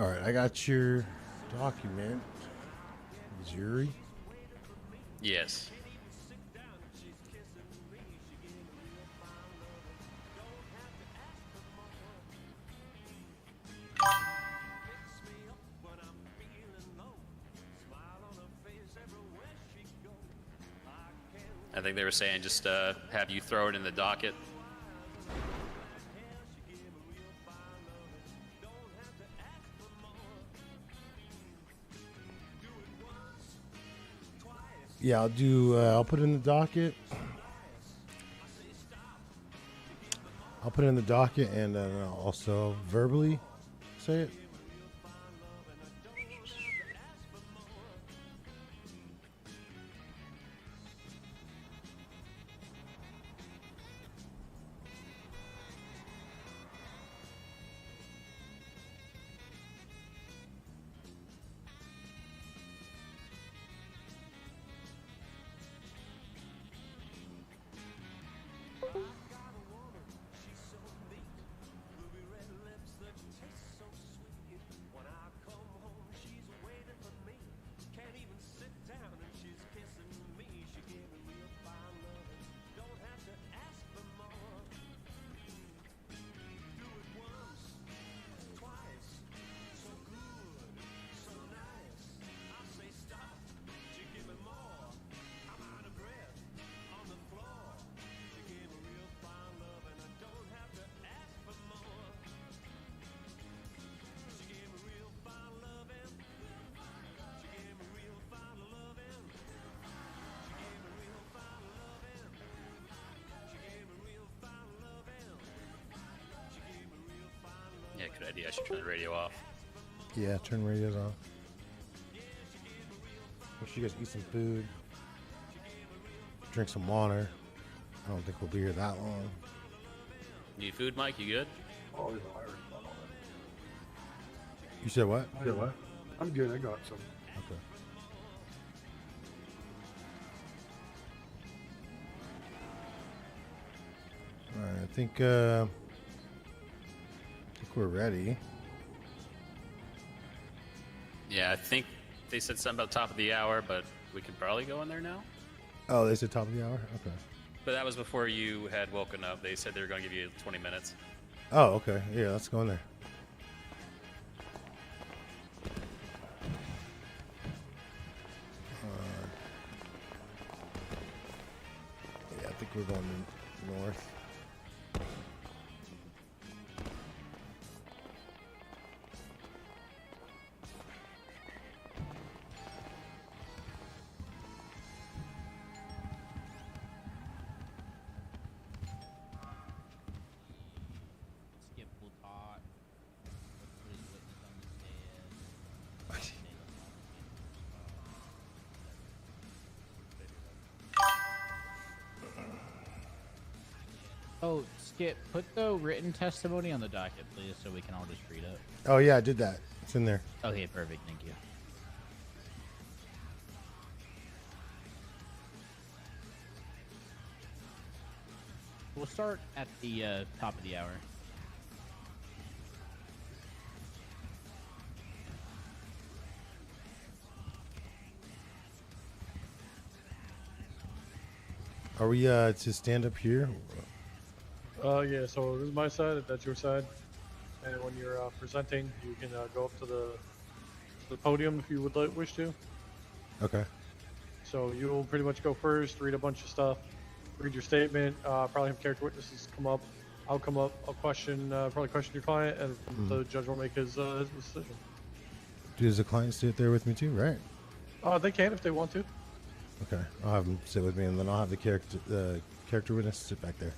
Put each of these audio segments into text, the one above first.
All right, I got your document. Missouri. Yes. I think they were saying just have you throw it in the docket. Yeah, I'll do. I'll put it in the docket. I'll put it in the docket and I'll also verbally say it. Yeah, good idea. I should turn the radio off. Yeah, turn radios on. Make sure you guys eat some food. Drink some water. I don't think we'll be here that long. Need food, Mike? You good? Oh, there's a virus on all You said what? that. Yeah, what? I'm good. I got some. Okay. All right, I think we're ready. Yeah, I think they said something about top of the hour, but we could probably go in there now. Oh, they said top of the hour? Okay. But that was before you had woken up. They said they were going to give you 20 minutes. Oh, okay. Yeah, let's go in there. Yeah, I think we're going north. Skip will talk. Put his witness on the stand. Oh, Skip, put the written testimony on the docket, please, so we can all just read it. Oh, yeah, I did that. It's in there. Okay, perfect. Thank you. We'll start at the top of the hour. Are we to stand up here? Yeah, so this is my side, if that's your side. And when you're presenting, you can go up to the podium if you would wish to. Okay. So you'll pretty much go first, read a bunch of stuff, read your statement, probably have character witnesses come up. I'll come up, I'll probably question your client, and the judge will make his decision. Does the client sit there with me too, right? They can if they want to. Okay. I'll have him sit with me, and then I'll have the character witness sit back there.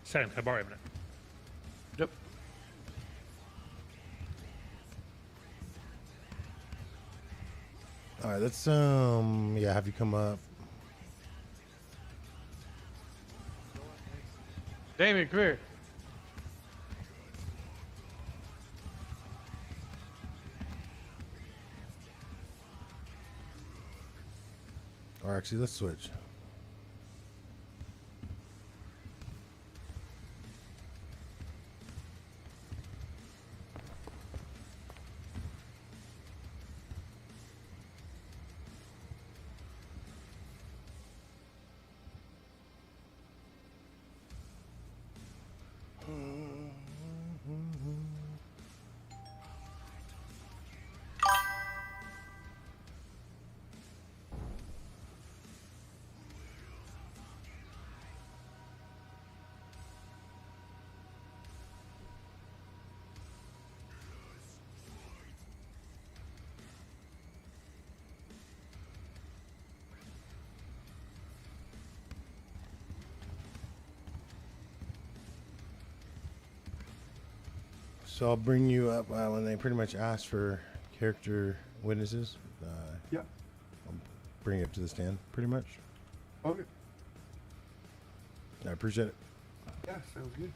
Sam, can I borrow a minute? Yep. All right, let's yeah, have you come up. Damien, come here. Or actually, let's switch. So I'll bring you up when they pretty much ask for character witnesses. Yeah. I'll bring you up to the stand, pretty much. Okay. I appreciate it. Yeah, sounds good.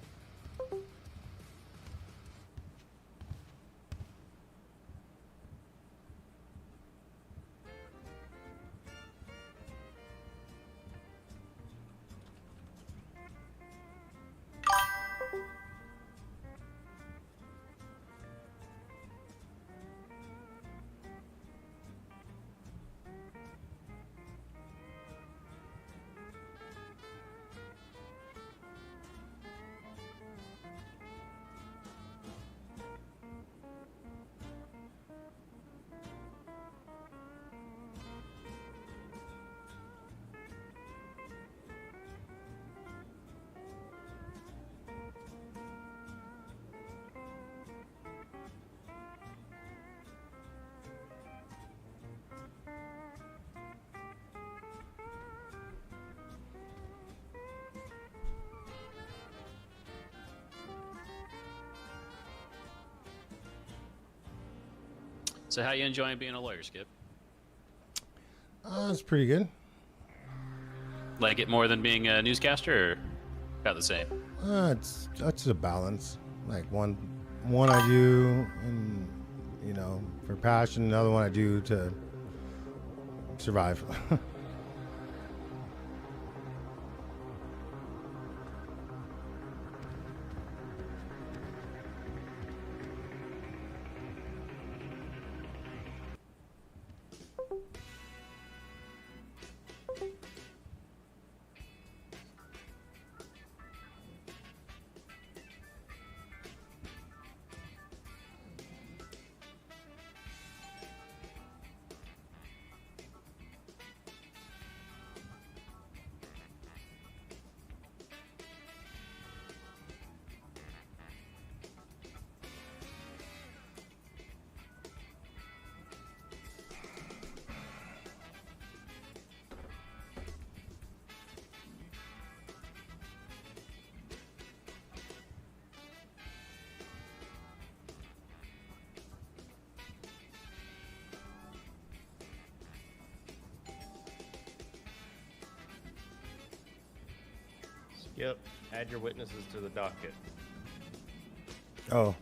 So how you enjoying being a lawyer, Skip? It's pretty good. Like it more than being a newscaster, or about the same? It's a balance. Like one I do, and for passion. Another one I do to survive. Yep. Add your witnesses to the docket. Oh.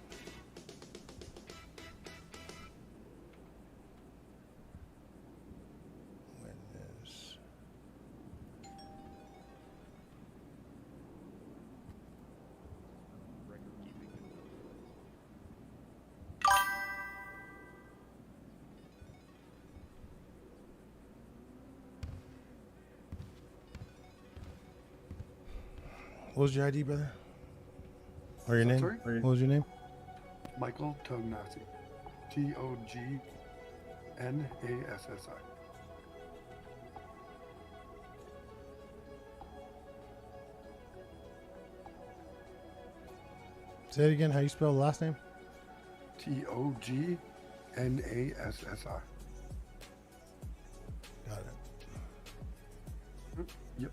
Witness. What was your ID, brother? Or your name? Sorry? What was your name? Michael Tognassi. Tognasssi. Say it again. How you spell the last name? Tognassi. Got it. Yep.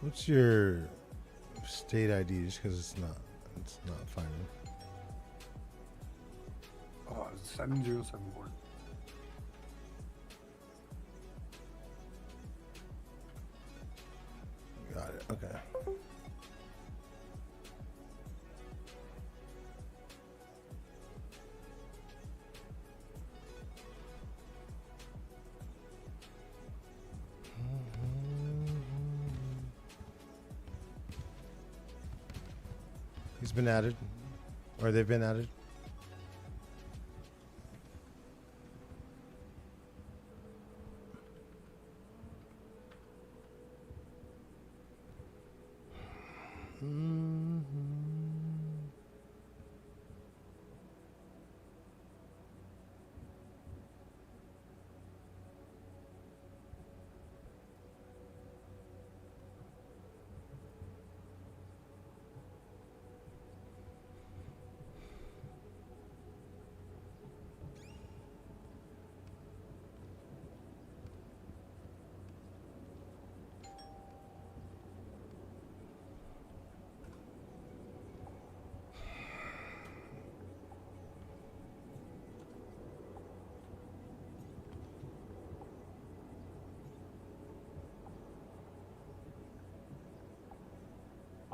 What's your state ID? Just because it's not finding. 7074. Got it. Okay. He's been added, or they've been added.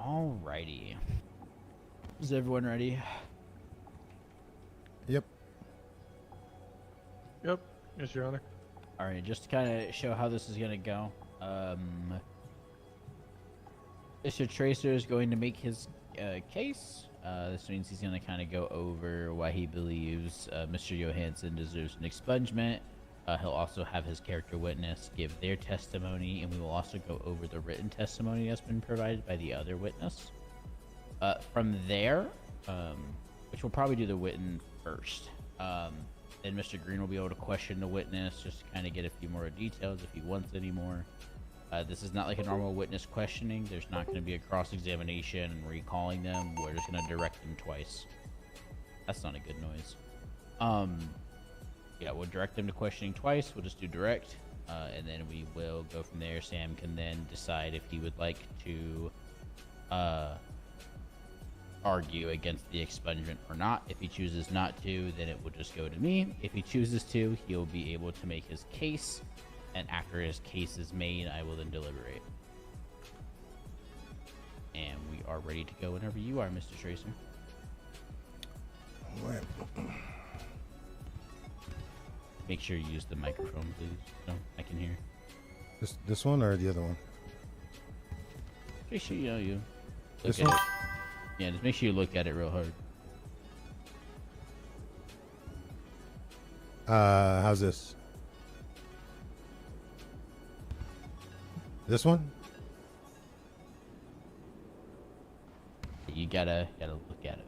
Alrighty. Is everyone ready? Yep. Yep. Yes, Your Honor. Alright, just to kind of show how this is going to go. Mr. Tracer is going to make his case. This means he's going to kind of go over why he believes Mr. Johansson deserves an expungement. He'll also have his character witness give their testimony, and we will also go over the written testimony that's been provided by the other witness. From there, which we'll probably do the written first, then Mr. Green will be able to question the witness just to kind of get a few more details if he wants any more. This is not like a normal witness questioning. There's not going to be a cross-examination and recalling them. We're just going to direct them twice. That's not a good noise. Yeah, we'll direct them to questioning twice. We'll just do direct, and then we will go from there. Sam can then decide if he would like to argue against the expungement or not. If he chooses not to, then it will just go to me. If he chooses to, he'll be able to make his case, and after his case is made, I will then deliberate. And we are ready to go whenever you are, Mr. Tracer. All right. Make sure you use the microphone, please, so I can hear. This one or the other one? Make sure you look This at one? it. Yeah, just make sure you look at it real hard. How's this? This one? You gotta look at it.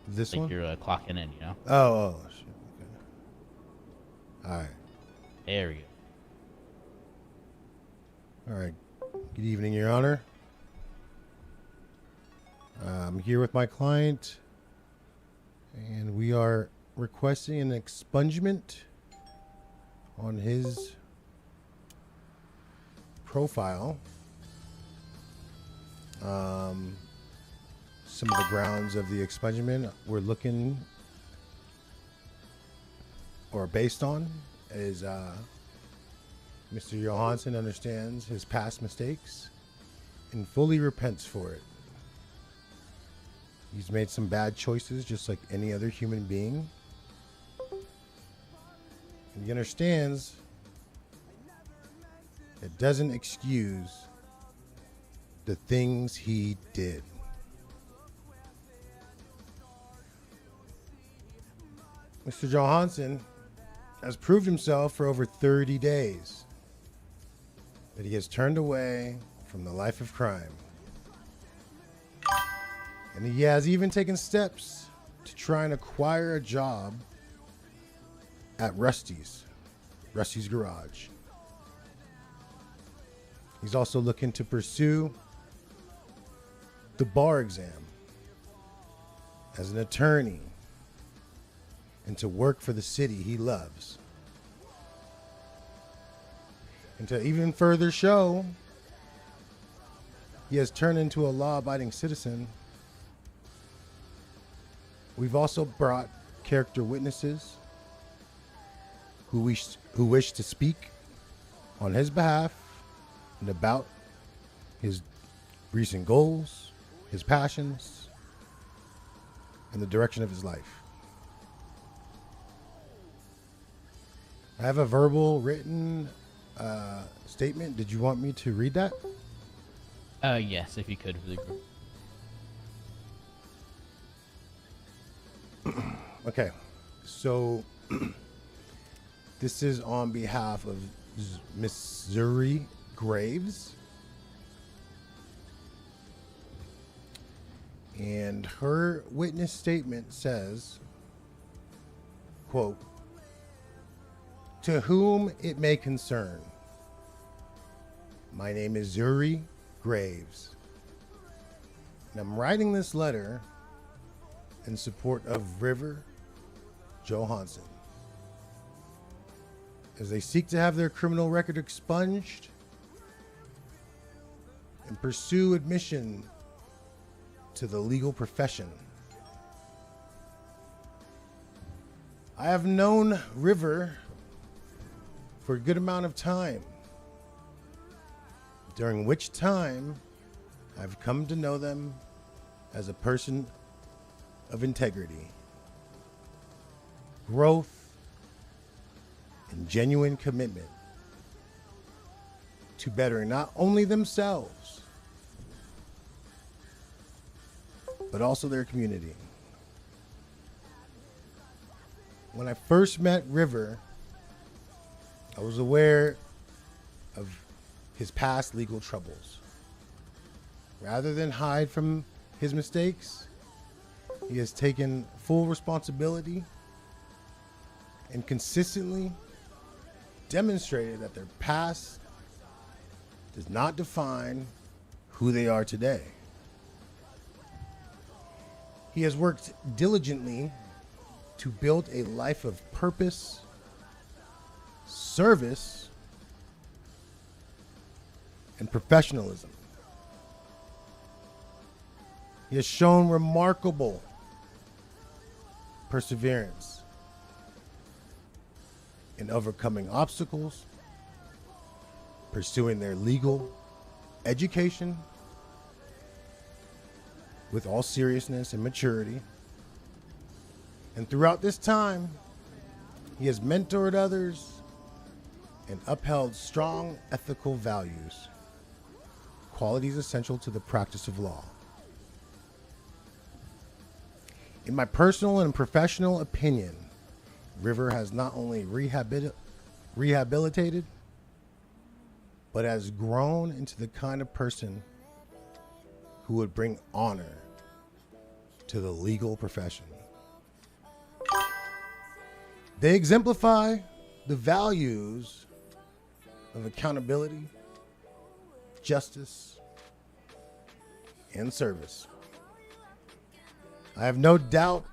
This Like one? you're clocking in, you know? Oh, shit. Okay. All right. There we go. All right. Good evening, Your Honor. I'm here with my client, and we are requesting an expungement on his profile. Some of the grounds of the expungement we're looking or based on is Mr. Johansson understands his past mistakes and fully repents for it. He's made some bad choices just like any other human being. And he understands it doesn't excuse the things he did. Mr. Johansson has proved himself for over 30 days that he has turned away from the life of crime. And he has even taken steps to try and acquire a job at Rusty's Garage. He's also looking to pursue the bar exam as an attorney and to work for the city he loves. And to even further show he has turned into a law-abiding citizen, we've also brought character witnesses who wish to speak on his behalf and about his recent goals, his passions, and the direction of his life. I have a verbal written statement. Did you want me to read that? Yes, if you could for the group. Okay, so this is on behalf of Missouri Graves. And her witness statement says, quote, "To whom it may concern, my name is Zuri Graves, and I'm writing this letter in support of River Johansson as they seek to have their criminal record expunged and pursue admission to the legal profession. I have known River for a good amount of time, during which time I've come to know them as a person of integrity, growth, and genuine commitment to bettering not only themselves, but also their community. When I first met River, I was aware of his past legal troubles. Rather than hide from his mistakes, he has taken full responsibility and consistently demonstrated that their past does not define who they are today. He has worked diligently to build a life of purpose, service, and professionalism. He has shown remarkable perseverance in overcoming obstacles, pursuing their legal education with all seriousness and maturity. And throughout this time, he has mentored others and upheld strong ethical values, qualities essential to the practice of law. In my personal and professional opinion, River has not only rehabilitated, but has grown into the kind of person who would bring honor to the legal profession. They exemplify the values of accountability, justice, and service. I have no doubt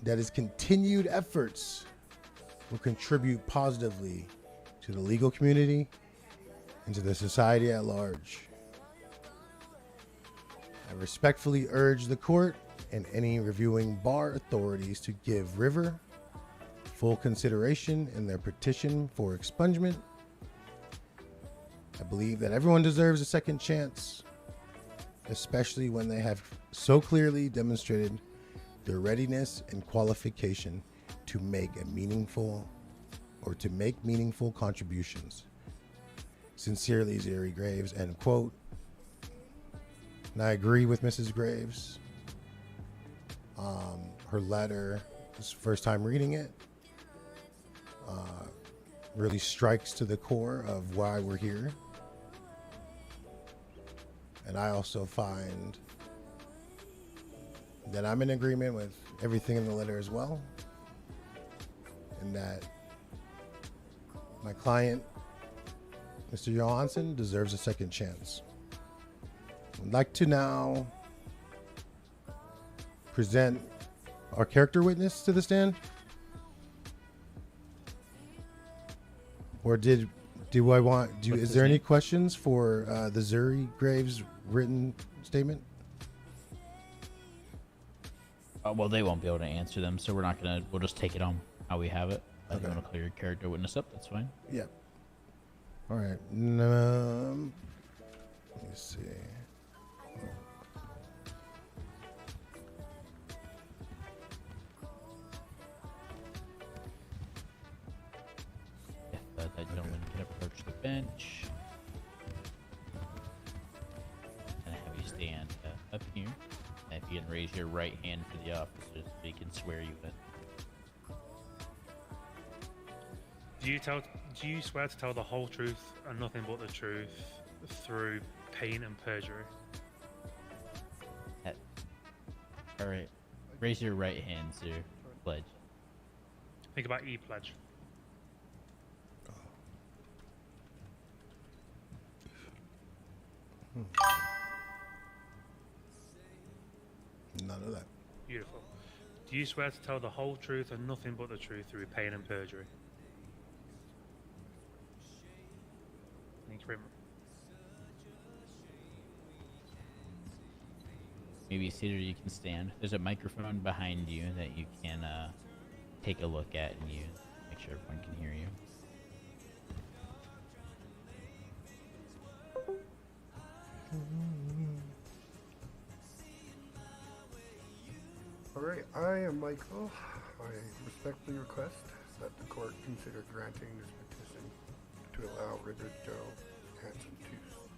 that his continued efforts will contribute positively to the legal community and to the society at large. I respectfully urge the court and any reviewing bar authorities to give River full consideration in their petition for expungement. I believe that everyone deserves a second chance, especially when they have so clearly demonstrated their readiness and qualification to make meaningful contributions. Sincerely, Zuri Graves, end quote. And I agree with Mrs. Graves. Her letter, this is the first time reading it, really strikes to the core of why we're here. And I also find that I'm in agreement with everything in the letter as well, and that my client, Mr. Johansson, deserves a second chance. I'd like to now present our character witness to the stand. Or is there any questions for the Zuri Graves written statement? Well, they won't be able to answer them, so we'll just take it on how we have it. If you want to clear your character witness up, that's fine. Yeah. All right. Let me see. If that gentleman can approach the bench. And have you stand up here. And if you can raise your right hand for the officers, so he can swear you in. Do you swear to tell the whole truth and nothing but the truth through pain and perjury? All right. Raise your right hand, sir. Pledge. Think about E-Pledge. None of that. Beautiful. Do you swear to tell the whole truth and nothing but the truth through pain and perjury? Thank you very much. Maybe seated or you can stand. There's a microphone behind you that you can take a look at and use. Make sure everyone can hear you. Alright, I am Michael. I respectfully request that the court consider granting this petition to allow Richard Joe Hansen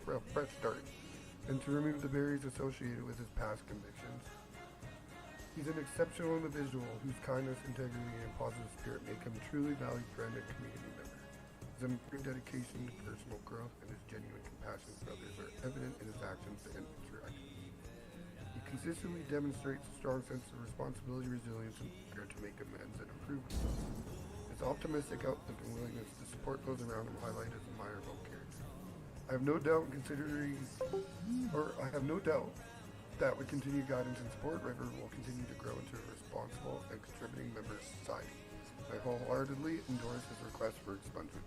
to fresh start and to remove the barriers associated with his past convictions. He's an exceptional individual whose kindness, integrity, and positive spirit make him a truly valued friend and community member. His unwavering dedication to personal growth and his genuine compassion for others are evident in his actions and interactions. He consistently demonstrates a strong sense of responsibility, resilience, and eager to make amends and improve himself. His optimistic outlook and willingness to support those around him highlight his admirable character. I have no doubt that with continued guidance and support, River will continue to grow into a responsible and contributing member of society. I wholeheartedly endorse his request for expungement.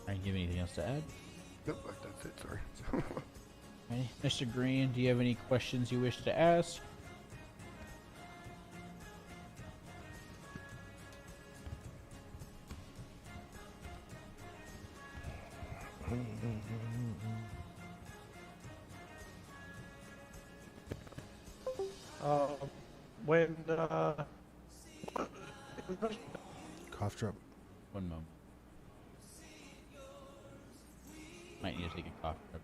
Alright, do you have anything else to add? Nope, that's it, sorry. Okay. Mr. Green, do you have any questions you wish to ask? When Cough drop. One moment. Might need to take a cough drop.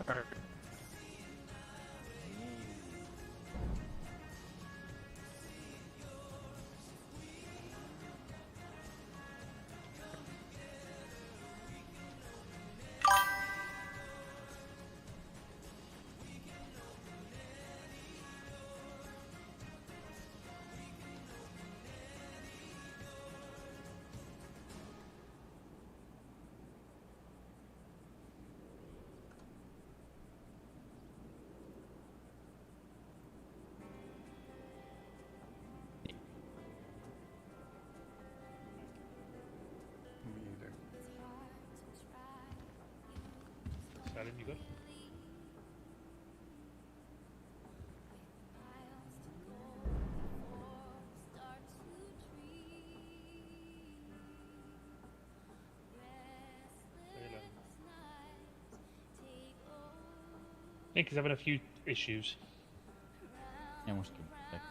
Alright. Me either. Salim, you good? I think he's having a few issues. Yeah, we'll skip back.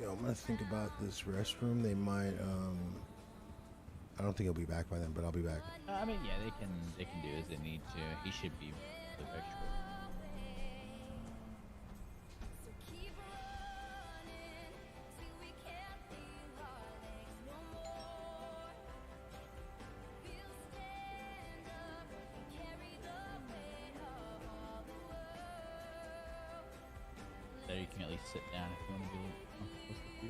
Yo, I'm gonna think about this restroom. They might. I don't think he'll be back by then, but I'll be back. I mean, yeah, they can do as they need to. He should be the extra. There, you can at least sit down if you want to be comfortable with you.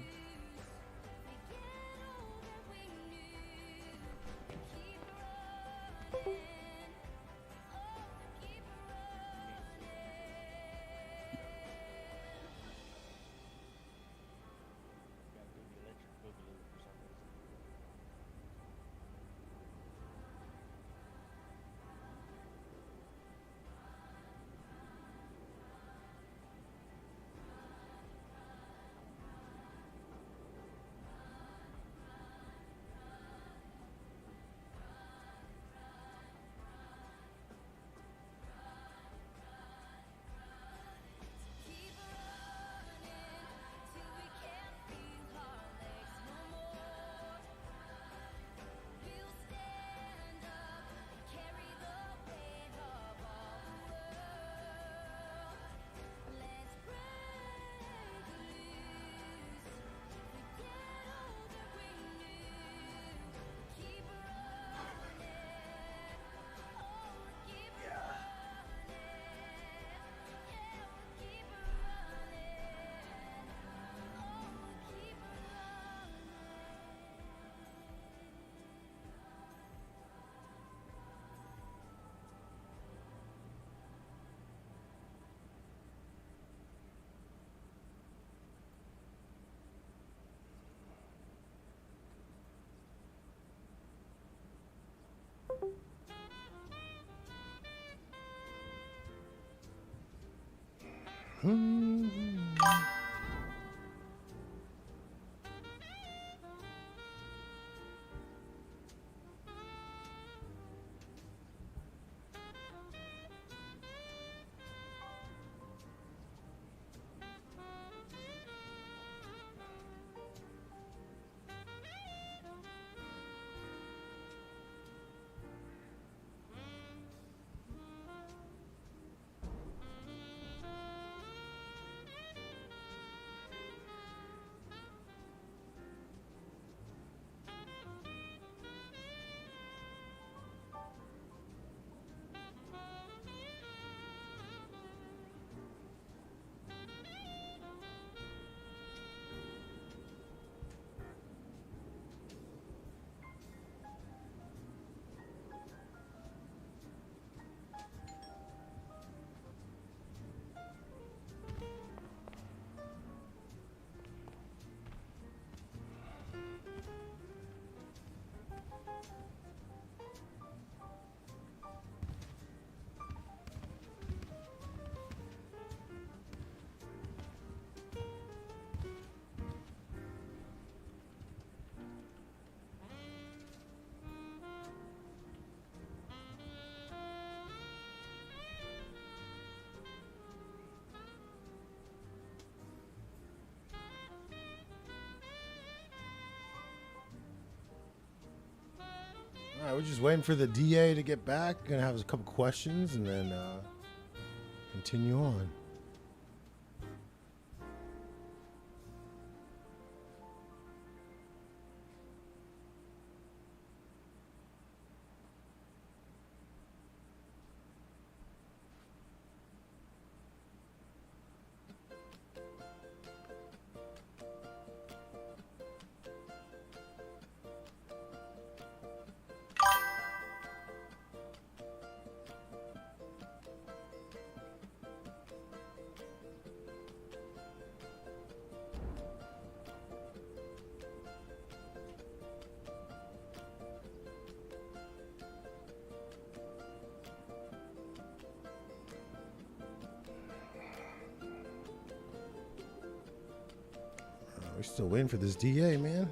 All right, we're just waiting for the DA to get back. Gonna have a couple questions and then continue on. We're still waiting for this DA, man.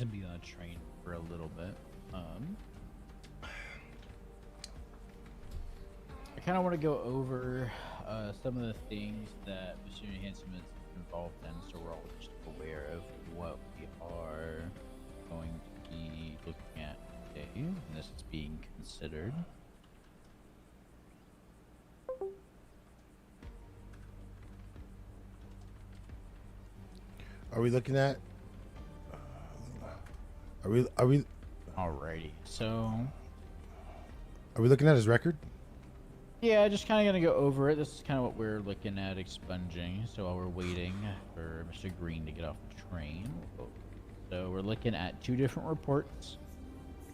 to be on a train for a little bit. I kind of want to go over some of the things that Mr. Hanson is involved in, so we're all just aware of what we are going to be looking at today, and this is being considered. Are we looking at? Are we Alrighty, so looking at his record? yeah, just kind of gonna go over it. This is kind of what we're looking at expunging. So while we're waiting for Mr. Green to get off the train, so we're looking at 2 different reports.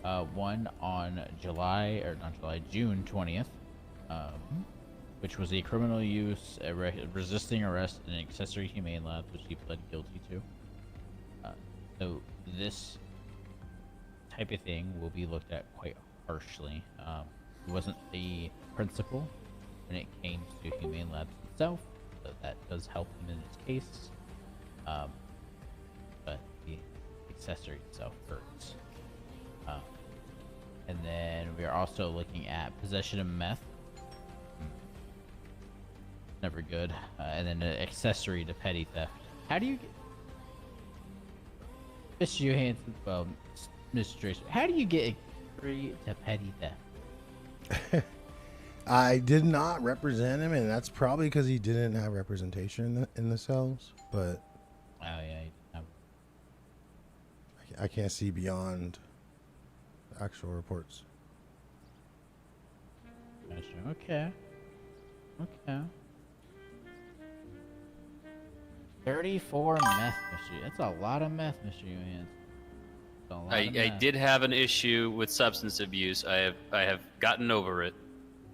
One on June 20th, which was a criminal use, resisting arrest, and an accessory humane lab, which he pled guilty to. So this type of thing will be looked at quite harshly. He wasn't the principal when it came to humane labs itself, so that does help him in his case. But the accessory itself hurts. And then we are also looking at possession of meth. Never good. And then an accessory to petty theft. How do you get... Mr. Johansson, well, Mr. Tracer, how do you get accessory to petty theft? I did not represent him, and that's probably because he didn't have representation in the cells. But Oh yeah, I can't see beyond the actual reports. gotcha. Okay. 34 meth, Mr. That's a lot of meth, Mr. Johansson. That's a lot of I meth. did have an issue with substance abuse. I have gotten over it.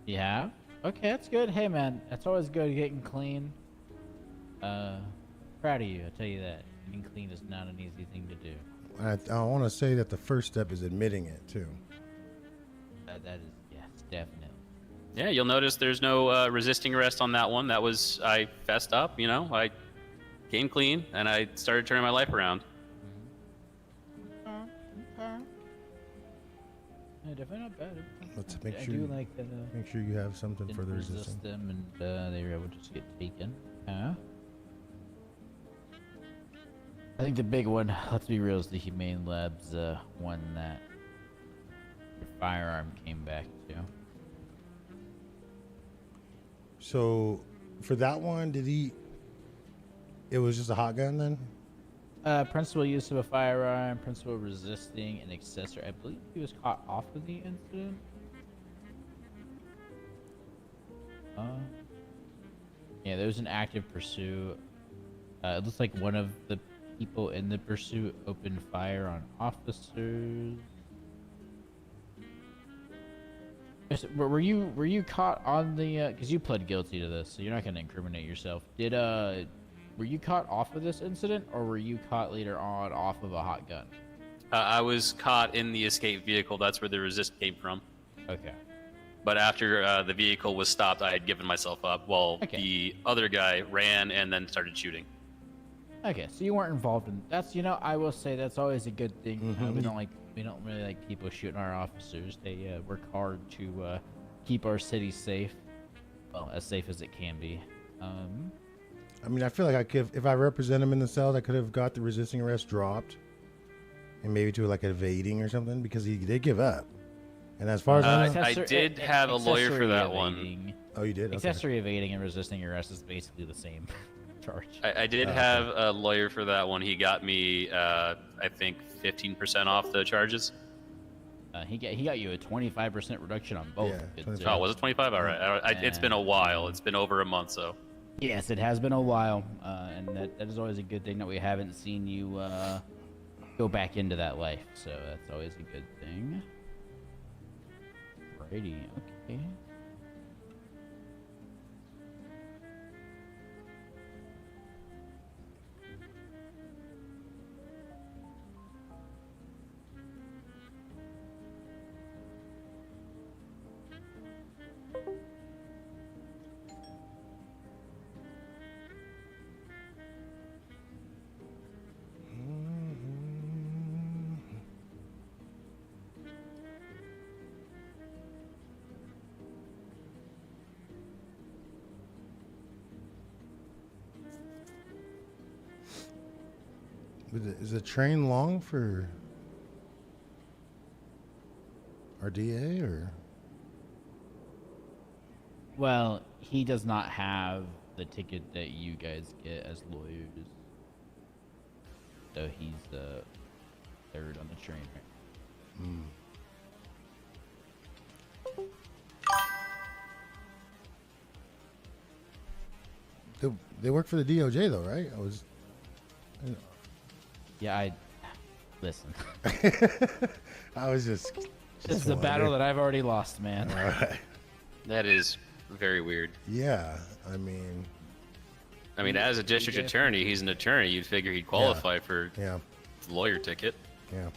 Yeah. Okay, that's good. Hey, man, that's always good getting clean. Proud of you. I tell you that getting clean is not an easy thing to do. I want to say that the first step is admitting it too. That is, yes, definitely. Yeah, you'll notice there's no resisting arrest on that one. That was, I fessed up, I came clean and I started turning my life around. Okay. Yeah, definitely not bad. Let's make I sure do you- like that. Make sure you have something for Didn't the resist resisting. them, and they were able to just get taken. Huh? I think the big one, let's be real, is the Humane Labs one that your firearm came back to. So, for that one, it was just a hot gun then? Principal use of a firearm, principal resisting an accessory. I believe he was caught off of the incident. Yeah, there was an active pursuit. It looks like one of the people in the pursuit opened fire on officers. Were you caught on the? Because you pled guilty to this, so you're not going to incriminate yourself. Were you caught off of this incident, or were you caught later on off of a hot gun? I was caught in the escape vehicle. That's where the resist came from. Okay. But after the vehicle was stopped, I had given myself up while Okay. the other guy ran and then started shooting. Okay, so you weren't involved in that's. I will say that's always a good thing. We don't really like people shooting our officers. They work hard to keep our city safe, well, as safe as it can be. I mean, I feel like if I represent him in the cells, I could have got the resisting arrest dropped, and maybe to like evading or something because he did give up. And as far as I know, I did have a lawyer for that one. oh, you did. Okay. Accessory evading and resisting arrest is basically the same charge. I did have a lawyer for that one. He got me, I think, 15% off the charges. He got you a 25% reduction on both. Yeah, Good 25. sir. Oh, was it 25? All right. It's been a while. It's been over a month, so. Yes, it has been a while, and that is always a good thing that we haven't seen you go back into that life. So that's always a good thing. Alrighty, okay. Is the train long for our DA or? Well, he does not have the ticket that you guys get as lawyers. So he's the third on the train right Mm. They work for the DOJ though, right? Yeah, listen. I was just This is a battle that I've already lost, man. All right. That is very weird. Yeah, I mean, As a district attorney, he's an attorney. You'd figure he'd qualify for yeah, the lawyer ticket. yeah.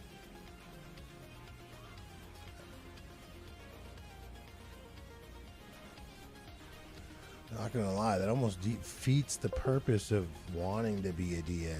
Not gonna lie, that almost defeats the purpose of wanting to be a DA.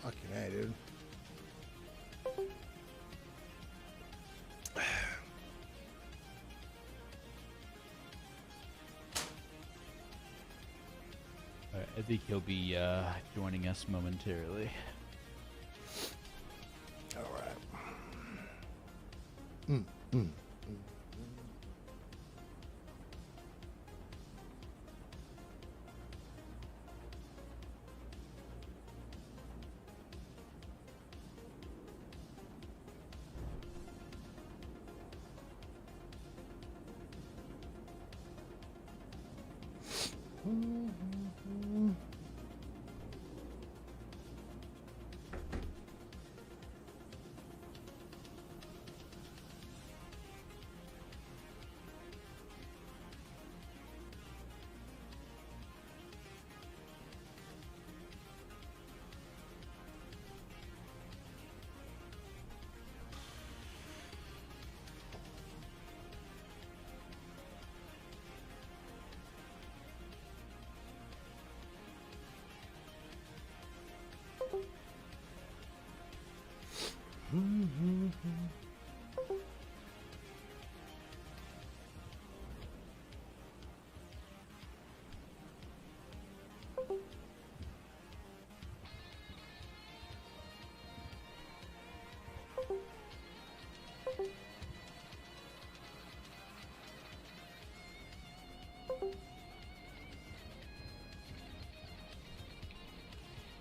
Fucking hey, dude. Alright, I think he'll be joining us momentarily. All right. Mm, mm.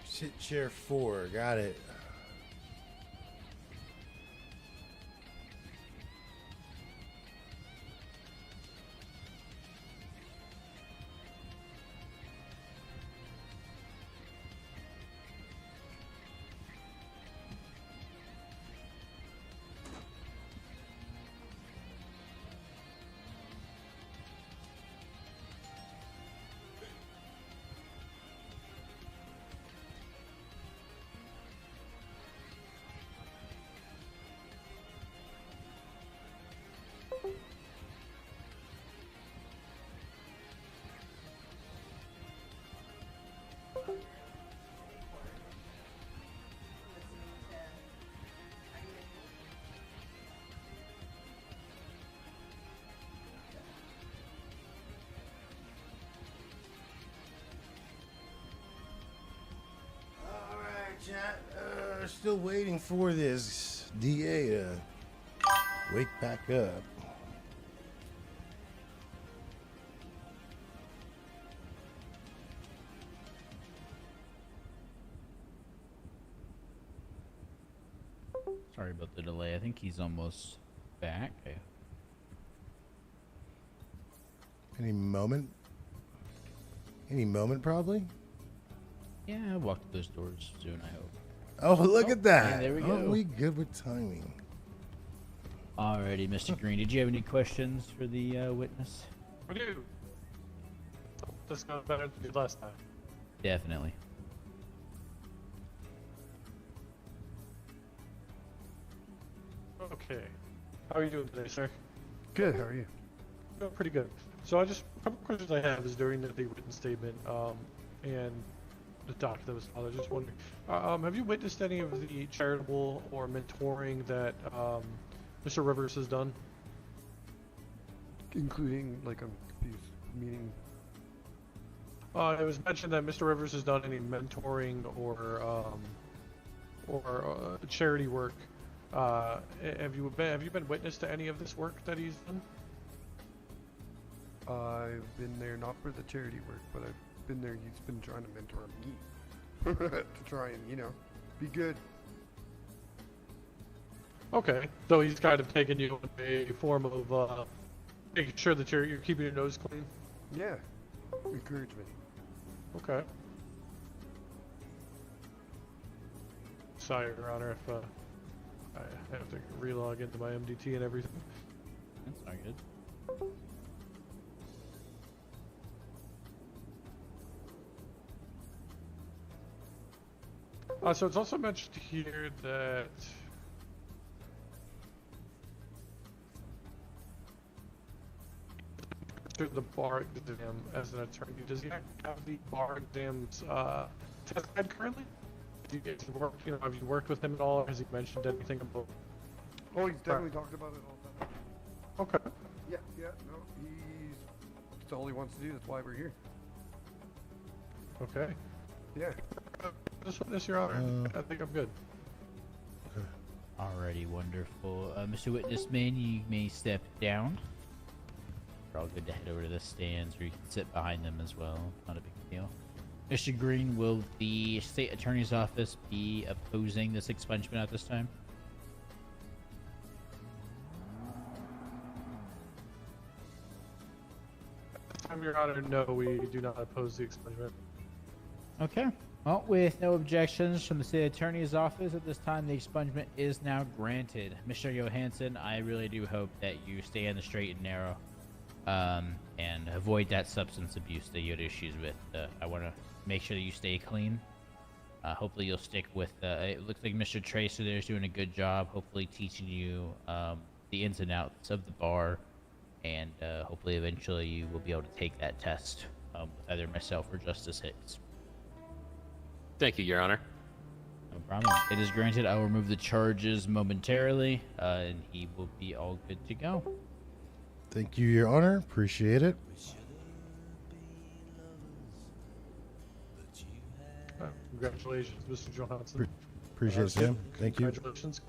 Sit chair 4, got it. All right, chat. Still waiting for this DA to wake back up. Sorry about the delay. I think he's almost back. Any moment? Any moment, probably? Yeah, I'll walk through those doors soon, I hope. Oh, look at that. there we Oh, go. we good with timing. Alrighty, Mr. Green. Did you have any questions for the witness? I do. This goes better than we did last time. Definitely. Okay. How are you doing today, sir? Good. How are you? Doing pretty good. So a couple questions I have is during the written statement, and the doc that was filed. I was just wondering, have you witnessed any of the charitable or mentoring that Mr. Rivers has done? Including like these meeting. It was mentioned that Mr. Rivers has done any mentoring or charity work. Have you been witness to any of this work that he's done? I've been there not for the charity work, but I've been there. He's been trying to mentor me to try and be good. Okay, so he's kind of taken you in a form of making sure that you're keeping your nose clean. Yeah, encouragement. Okay. Sorry, Your Honor, if I have to relog into my MDT and everything. That's not good. So it's also mentioned here that to the bar exam as an attorney, does he have the bar exams test guide currently? Do you guys work? Have you worked with him at all, or has he mentioned anything about? Oh, he's definitely talked about it all the time. Okay. Yeah, no, that's all he wants to do. That's why we're here. Okay. Yeah. This, Your Honor. I think I'm good. Alrighty, wonderful. Mr. Witnessman, you may step down. We're all good to head over to the stands where you can sit behind them as well. Not a big deal. Mr. Green, will the state attorney's office be opposing this expungement at this time? Your Honor, no, we do not oppose the expungement. Okay. Well, with no objections from the state attorney's office at this time, the expungement is now granted. Mr. Johansson, I really do hope that you stay on the straight and narrow and avoid that substance abuse that you had issues with. I want to make sure that you stay clean. Hopefully you'll stick with, it looks like Mr. Tracer there is doing a good job, hopefully teaching you the ins and outs of the bar, and hopefully eventually you will be able to take that test with either myself or Justice Hicks. Thank you, Your Honor. No problem. It is granted. I will remove the charges momentarily, and he will be all good to go. Thank you, Your Honor. Appreciate it. Congratulations, Mr. Johansson. Appreciate it, Sam. Thank you. Congratulations.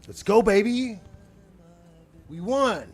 Let's go, baby. We won.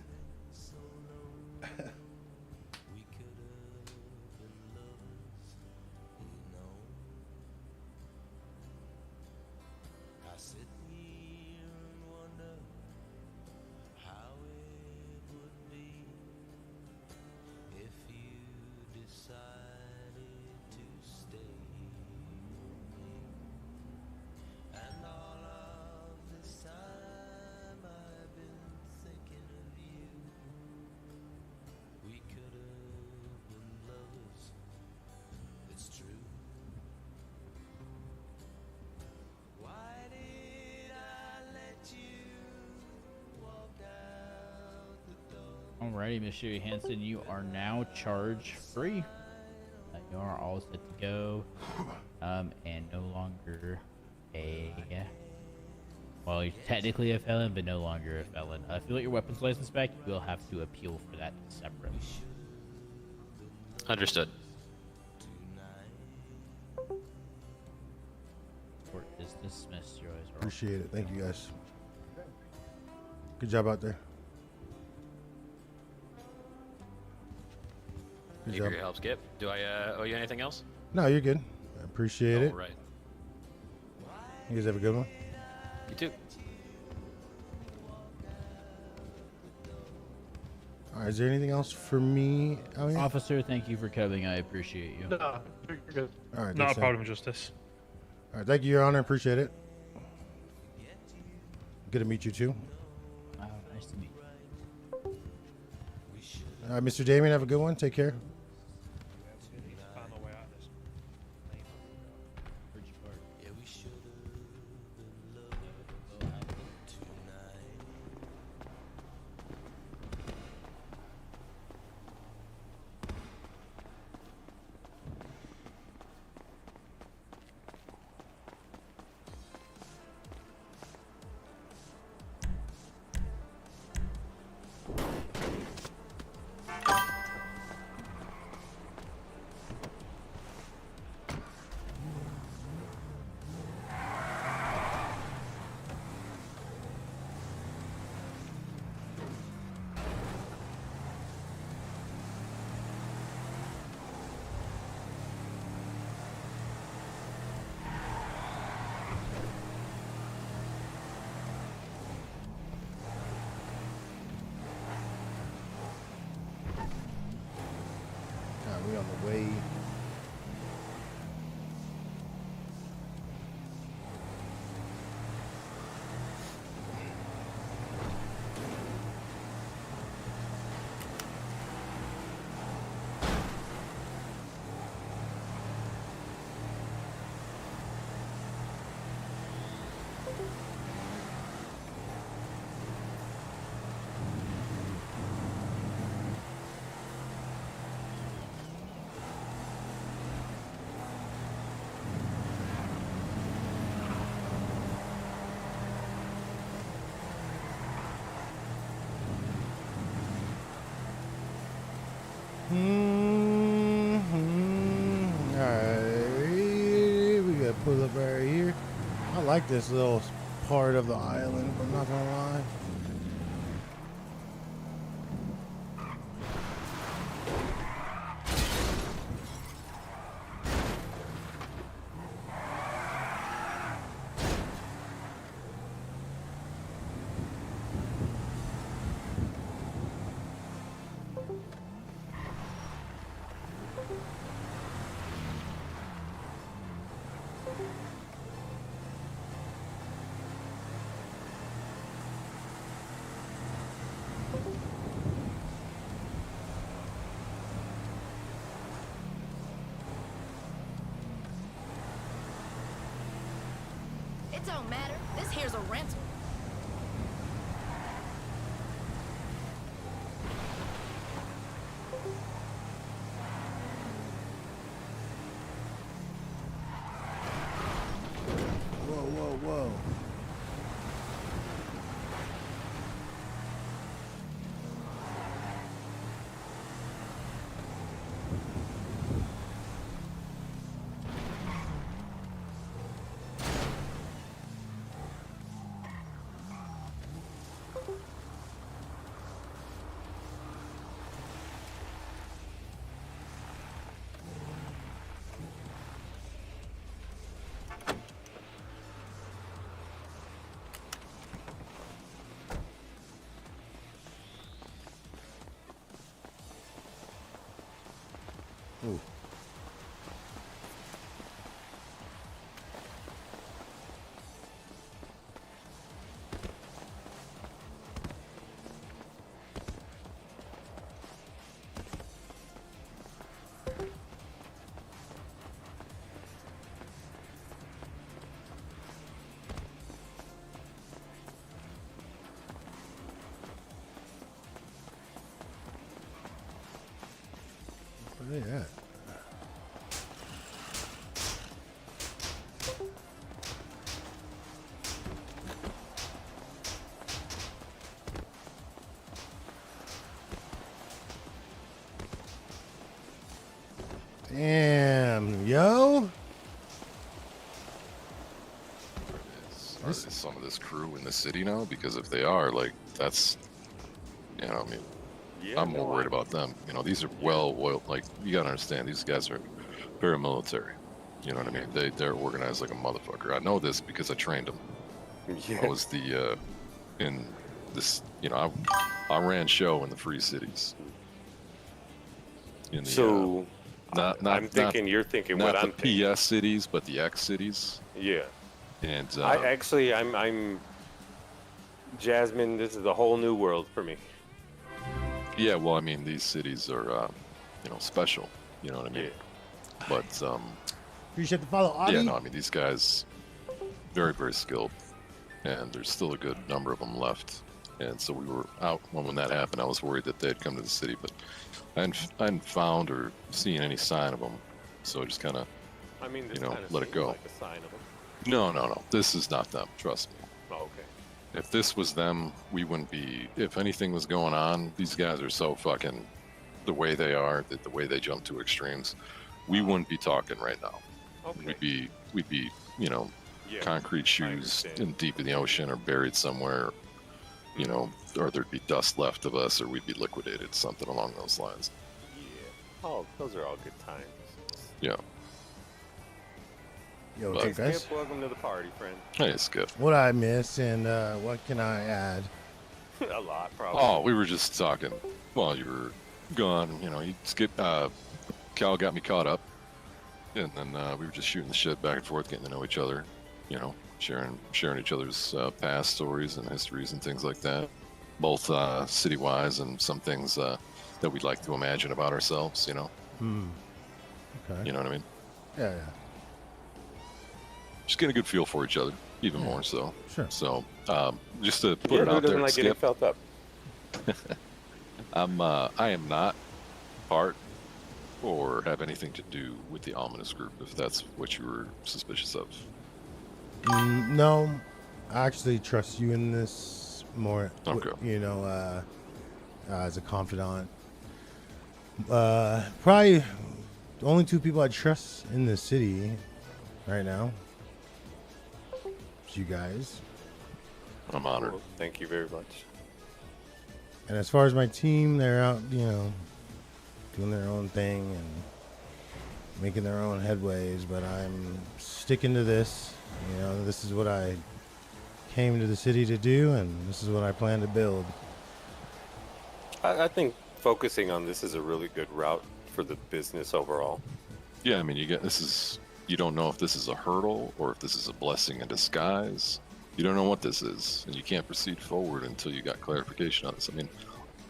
Alrighty, Mr. Hansen, you are now charge free. You are all set to go, and no longer well, you're technically a felon, but no longer a felon. If you let your weapons license back, you will have to appeal for that separate. Understood. Court is dismissed. Your eyes are off. Appreciate it. Thank you, guys. Good job out there. Good Thank you job. for your help, Skip. Do I owe you anything else? No, you're good. I appreciate it. All right. You guys have a good one. You too. All right, is there anything else for me out here? Officer, thank you for coming. I appreciate you. No, you're good. All right, Not a thanks, Sam. problem, Justice. All right, thank you, Your Honor. Appreciate it. Good to meet you too. Nice to meet you. All right, Mr. Damien, have a good one. Take care. Find my way out of this. Bridge Park. We on the way. Alright, we gotta pull up right here. I like this little part of the island, I'm not gonna lie. It don't matter. This here's a rental. Whoa, whoa, whoa. Ooh. Where they at? Damn, yo. Are some of this crew in the city now? Because if they are, like, that's, you know, I mean, I'm more worried about them. You know, these are well-oiled. Like, you gotta understand, these guys are paramilitary. You know what I mean? They're organized like a motherfucker. I know this because I trained them. Yeah. I was in this. You know, I ran show in the Free Cities. In the, So, I'm thinking you're thinking what I'm thinking. Not the PS cities, but the X cities. Yeah. And I'm Jasmine. This is a whole new world for me. yeah, well, I mean, these cities are, you know, special. You know what I mean? Yeah. But Appreciate the follow, Avi. yeah, no, I mean, these guys, very, very skilled, and there's still a good number of them left. And so we were out when that happened. I was worried that they'd come to the city, but I hadn't found or seen any sign of them. So I just kind of, I mean, this you know, kind of let it go. like a sign of them. No. This is not them. Trust me. Oh, okay. If this was them, we wouldn't be. If anything was going on, these guys are so fucking the way they are, the way they jump to extremes. We wouldn't be talking right now. Okay. We'd be, you know, Yeah, concrete shoes in deep in the ocean or buried somewhere, you know, or there'd be dust left of us, or we'd be liquidated, something along those lines. Yeah. Oh, those are all good times. Yeah. Yo, But- what's up, guys? Skip, welcome to the party, friend. Hey, Skip. What I miss and what can I add? A lot, probably. Oh, we were just talking while you were gone. You know, Cal got me caught up, and then we were just shooting the shit back and forth, getting to know each other. You know, sharing each other's past stories and histories and things like that, both city-wise and some things that we'd like to imagine about ourselves. You know. Okay. You know what I mean? Yeah. Just get a good feel for each other, even more so. Sure. So, just to put Yeah, it who out doesn't there, like getting Skip, felt up? I am not part or have anything to do with the ominous group, if that's what you were suspicious of. No, I actually trust you in this more. Okay. You know, as a confidant. Probably the only two people I trust in the city right now. It's you guys. I'm honored. Well, thank you very much. And as far as my team, they're out, you know, doing their own thing and making their own headways, but I'm sticking to this. You know, this is what I came to the city to do, and this is what I plan to build. I think focusing on this is a really good route for the business overall. Yeah, I mean, you don't know if this is a hurdle or if this is a blessing in disguise. You don't know what this is, and you can't proceed forward until you got clarification on this. I mean,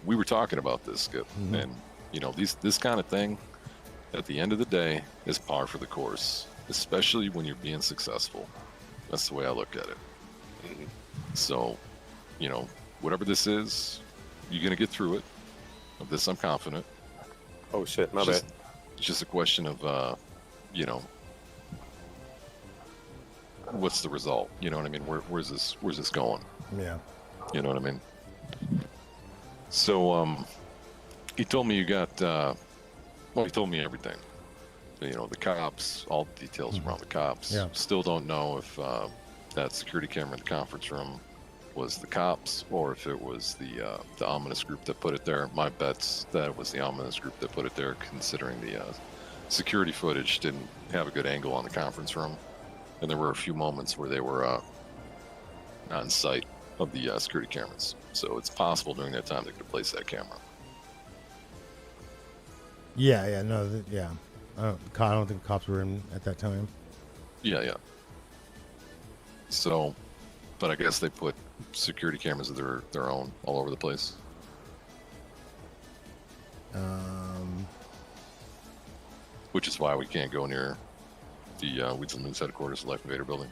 we were talking about this, Skip, and you know, this kind of thing, at the end of the day, is par for the course, especially when you're being successful. That's the way I look at it. So, you know, whatever this is, you're gonna get through it. Of this, I'm confident. Oh shit, my bad. It's just a question of, you know, what's the result? You know what I mean? Where's this going? Yeah. You know what I mean? So, he told me you got, well, he told me everything. You know, the cops, all the details around the cops. Yeah. Still don't know if that security camera in the conference room was the cops or if it was the ominous group that put it there. My bet's that it was the ominous group that put it there, considering the security footage didn't have a good angle on the conference room. And there were a few moments where they were on sight of the security cameras. So it's possible during that time they could have placed that camera. Yeah. No. Yeah. I don't think the cops were in at that time. Yeah. So, but I guess they put security cameras of their own all over the place. Which is why we can't go near the Weazel News headquarters, Life Invader building.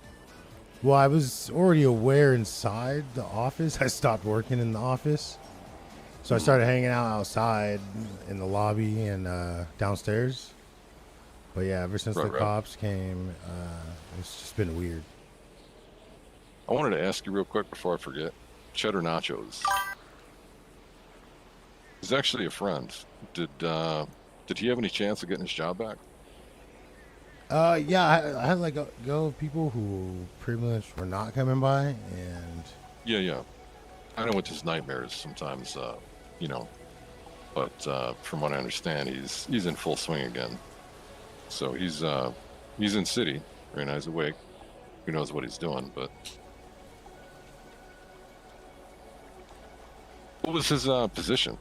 Well, I was already aware inside the office. I stopped working in the office. So I started hanging out outside in the lobby and downstairs. But yeah, ever since the cops came, it's just been weird. I wanted to ask you real quick before I forget. Cheddar Nachos. He's actually a friend. Did he have any chance of getting his job back? Yeah, I had like a go of people who pretty much were not coming by, and Yeah. I know it's his nightmares sometimes. You know, But from what I understand, he's in full swing again. So he's in city right now. He's awake. Who knows what he's doing? But what was his position?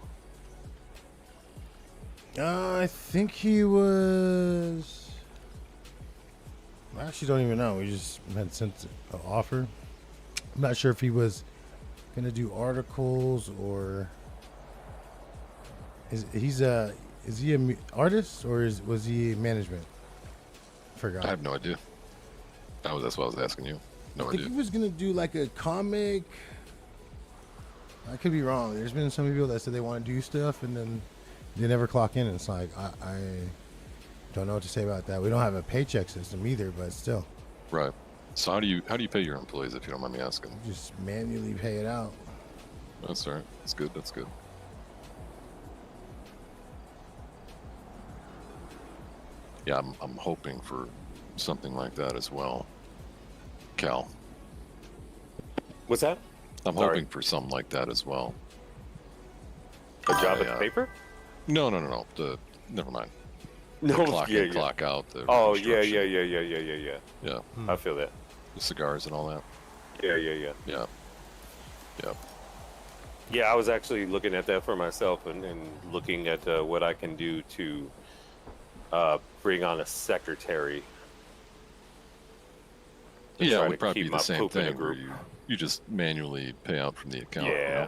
I think he was. I actually don't even know. We just had sent an offer. I'm not sure if he was gonna do articles or is he an artist or was he management? Forgot. I have no idea. That's what I was asking you. No I think idea. he was gonna do like a comic. I could be wrong. There's been some people that said they want to do stuff and then they never clock in. And it's like I don't know what to say about that. We don't have a paycheck system either, but still, Right. So how do you pay your employees, if you don't mind me asking? just manually pay it out. That's all right. That's good. That's good. Yeah, I'm hoping for something like that as well, Cal. What's that? I'm Sorry. hoping for something like that as well. A job at Yeah. the paper? No. Never mind. No. Clock in, clock out. The Oh yeah. construction. Yeah. I feel that. The cigars and all that. Yeah. Yeah. Yeah, I was actually looking at that for myself and looking at what I can do to bring on a secretary. to Yeah, try it to would probably keep be the my same poop in a thing where group. you just manually pay out from the account. Yeah.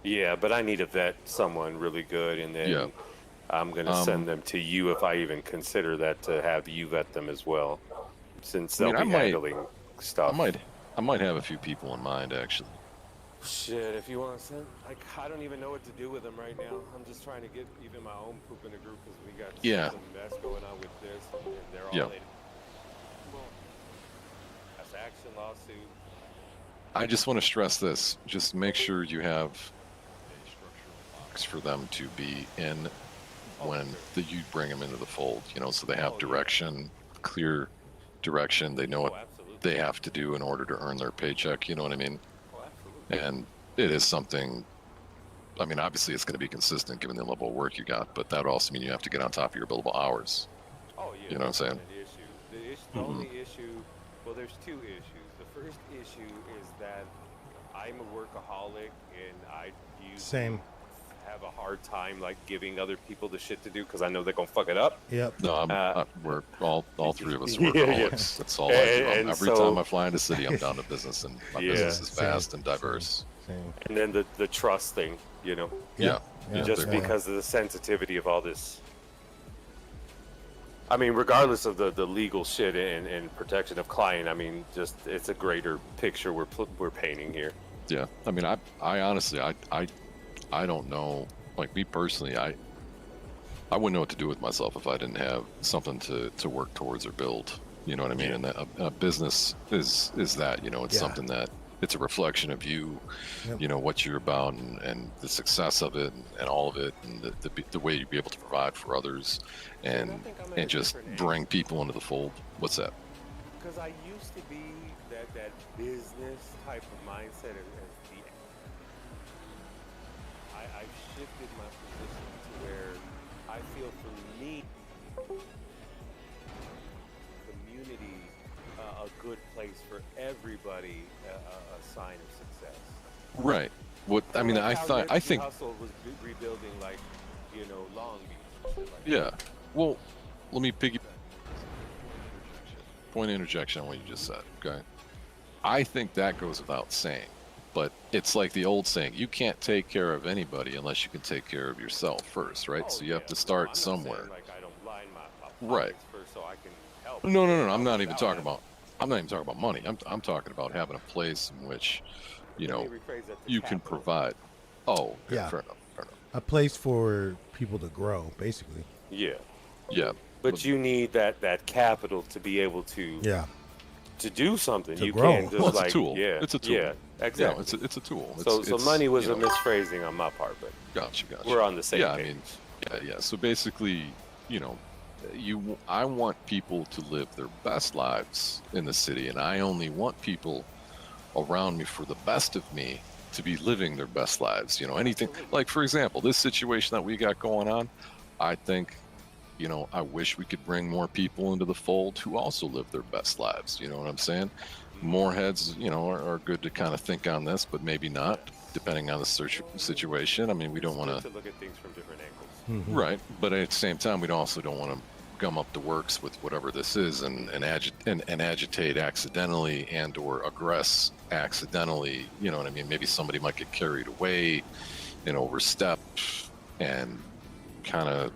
Yeah, but I need to vet someone really good, and then Yeah. I'm going to send them to you if I even consider that, to have you vet them as well, since I they'll mean, be I might- handling stuff. I might have a few people in mind actually. Shit, if you want to send, I don't even know what to do with them right now. I'm just trying to get even my own poop in the group because we got Yeah. some mess going on with this, and they're all Yeah. in. Well, that's action lawsuit. I just want to stress this. Just make sure you have a structural box for them to be in when you bring them into the fold, so they have direction, clear direction. They know what absolutely. they have to do in order to earn their paycheck, you know what I mean? Oh, absolutely. And it is something, I mean, obviously it's going to be consistent given the level of work you got, but that would also mean you have to get on top of your billable hours. Oh yeah. You know what I'm saying? that's an issue. The only issue, well, there's two issues. The first issue is that I'm a workaholic and I usually Same. have a hard time like giving other people the shit to do because I know they're gonna fuck it up. Yep. No, we're all three of us Yeah, workaholics. yeah. That's all I do. And Every so- time I fly into city, I'm down to business, and my Yeah. business is Same, vast and diverse. Same. And then the trust thing, Yeah. just there- because of the sensitivity of all this. I mean, regardless of the legal shit and protection of client, I mean, just it's a greater picture we're painting here. Yeah, I mean, I honestly, I don't know. Like me personally, I wouldn't know what to do with myself if I didn't have something to work towards or build. You know what I mean? And a business is that. It's Yeah. something that it's a reflection of you. Yep. What you're about and the success of it and all of it and the way you'd be able to provide for others and think I'm at a just different bring people into the fold. What's that? Because I used to be that business type of mindset as the. I've shifted my position to where I feel for me, community, a good place for everybody, a sign of success. Right. What I mean, Like how I Nipsey think. Hussle was rebuilding Long Beach. And shit like Yeah. Well, let me point of interjection on what you just said. Okay. I think that goes without saying, but it's like the old saying: you can't take care of anybody unless you can take care of yourself first, right? that. So Oh, you have yeah. to No, start I'm not somewhere. saying, like I don't line my Right. pockets first so I can help. No. I'm Help not even out talking at- about. I'm not even talking about money. I'm talking about having a place in which, Let me rephrase that to you can capital. provide. Oh, okay, Yeah. fair enough. Fair enough. A place for people to grow, basically. Yeah. Yeah. But you need that capital to be able to Yeah. do something. To You grow. can't just Well, it's a like tool. yeah, It's a tool. Yeah, exactly. Yeah, it's a tool. so It's, money was you a know, misphrasing on my part, but Gotcha. we're on the same Yeah, page. I mean, yeah. So basically, I want people to live their best lives in the city, and I only want people around me for the best of me to be living their best lives. You know, anything like, for example, this situation that we got going on, I think, you know, I wish we could bring more people into the fold who also live their best lives. You know what I'm saying? More heads, you know, are good to kind of think on this, but maybe not, depending on the situation. I mean, we don't want to look at things from different angles. right, but at the same time, we also don't want to gum up the works with whatever this is and agitate accidentally and or aggress accidentally. You know what I mean? Maybe somebody might get carried away and overstep and kind of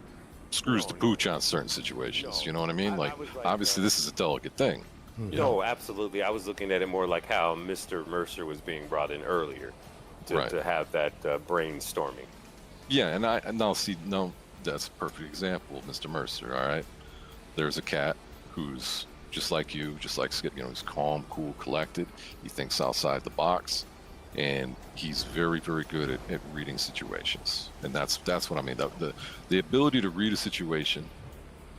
screws the pooch on certain situations. You know what I mean? Like, obviously, this is a delicate thing. No, absolutely. I was looking at it more like how Mr. Mercer was being brought in earlier to have that brainstorming. Yeah, and I'll see. No, that's a perfect example of Mr. Mercer. All right, there's a cat who's just like you, just like Skip. You know, he's calm, cool, collected. He thinks outside the box, and he's very, very good at reading situations. And that's what I mean. The ability to read a situation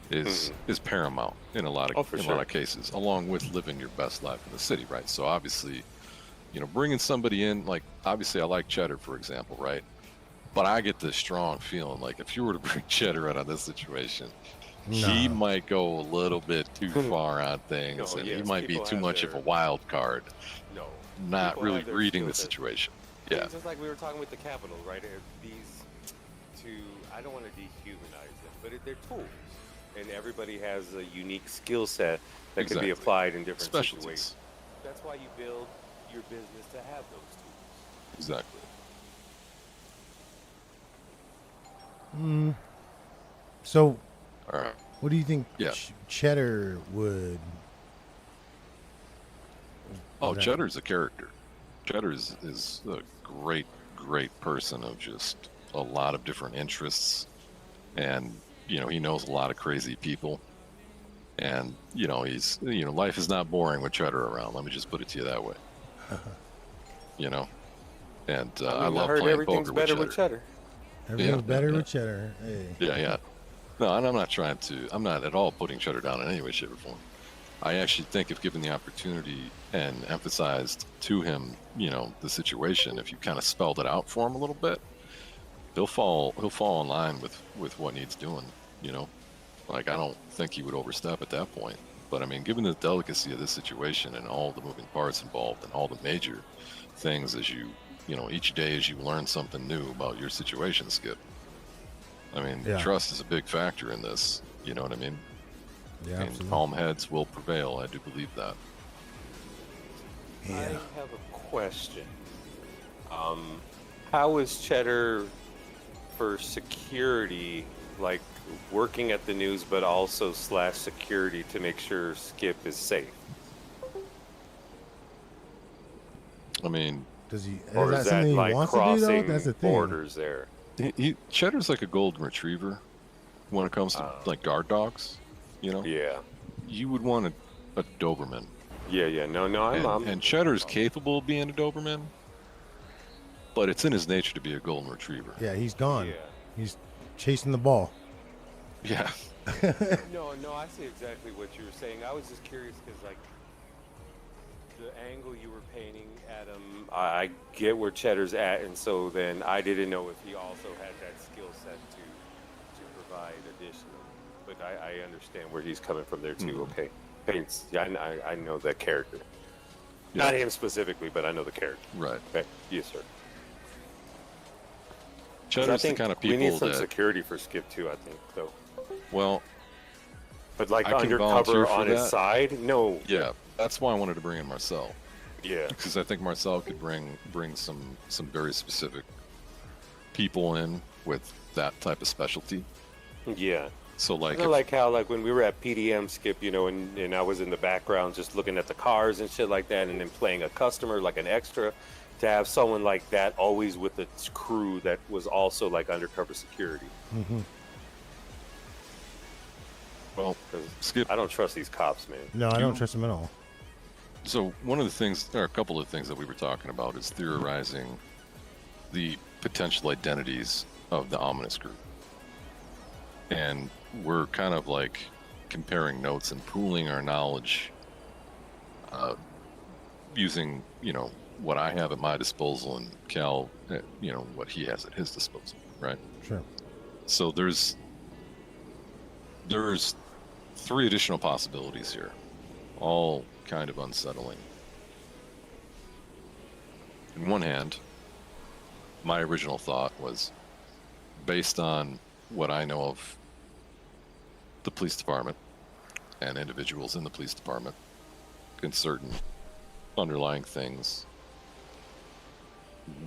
is paramount in a lot of cases, along with living your best life in the city, right? So obviously, you know, bringing somebody in, like, obviously I like Cheddar, for example, right? But I get this strong feeling like if you were to bring Cheddar out of this situation, he might go a little bit too far on things, and he might be too much of a wild card. No, not really reading the situation. Yeah, it's just like we were talking with the Capitol, right? These two, I don't want to dehumanize them, but they're tools, and everybody has a unique skill set that can be applied in different situations. That's why you build your business to have those tools. Exactly. So, all right. What do you think Cheddar would? Oh, Cheddar's a character. Cheddar is a great person of just a lot of different interests, and you know, he knows a lot of crazy people, and you know, life is not boring with Cheddar around. Let me just put it to you that way. You know, and I love playing poker with Cheddar. Everything's better with Cheddar. Hey. Yeah. No, and I'm not at all putting Cheddar down in any way, shape, or form. I actually think if given the opportunity and emphasized to him, you know, the situation, if you kind of spelled it out for him a little bit, he'll fall in line with what needs doing, you know. Like, I don't think he would overstep at that point. But I mean, given the delicacy of this situation and all the moving parts involved and all the major things as you know, each day as you learn something new about your situation, Skip. I mean, trust is a big factor in this. You know what I mean? Yeah, and calm heads will prevail. I do believe that. Yeah. I have a question. How is Cheddar for security, like working at the news, but also / security to make sure Skip is safe? I mean, does he? Or is that like crossing That's the thing. borders there? Cheddar's like a golden retriever when it comes to like guard dogs. You know? Yeah. You would want a Doberman. Yeah. No. And Cheddar's capable of being a Doberman, but it's in his nature to be a golden retriever. Yeah, he's gone. Yeah. He's chasing the ball. Yeah. No, I see exactly what you were saying. I was just curious because, like, the angle you were painting at him, I get where Cheddar's at, and so then I didn't know if he also had that skill set to provide additional. But I understand where he's coming from there too. Okay, paints. Yeah, I know that character. Yeah. Not him specifically, but I know the character. Right. Okay. Yes, sir. Cheddar's the kind of people we need some security for Skip too. I think so. Well, but like undercover on his side, no. Yeah, that's why I wanted to bring in Marcel. Yeah, because I think Marcel could bring some very specific people in with that type of specialty. Yeah. So like, like how like when we were at PDM, Skip, you know, and I was in the background just looking at the cars and shit like that, and then playing a customer like an extra. To have someone like that always with the crew that was also like undercover security. Mm-hmm. Well, Skip, I don't trust these cops, man. No, I don't trust them at all. So one of the things, there are a couple of things that we were talking about, is theorizing the potential identities of the ominous group, and we're kind of like comparing notes and pooling our knowledge, using, you know, what I have at my disposal and Cal, what he has at his disposal, right? Sure. So there's 3 additional possibilities here, all kind of unsettling. In one hand, my original thought was, based on what I know of the police department and individuals in the police department and certain underlying things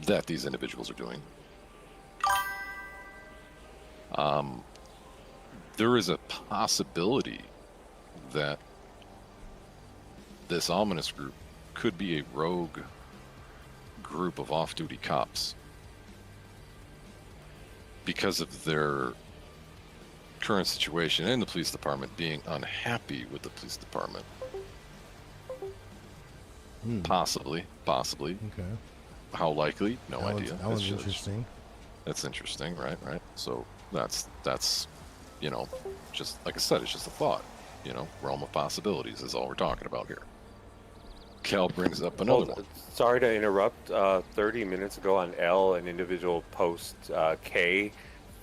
that these individuals are doing, there is a possibility that this ominous group could be a rogue group of off-duty cops because of their current situation in the police department, being unhappy with the police department. Possibly. Okay. How likely? No idea. That one's interesting. That's interesting, right? So that's just like I said, it's just a thought. Realm of possibilities is all we're talking about here. Cal brings up another one. Sorry to interrupt. 30 minutes ago on L, an individual post K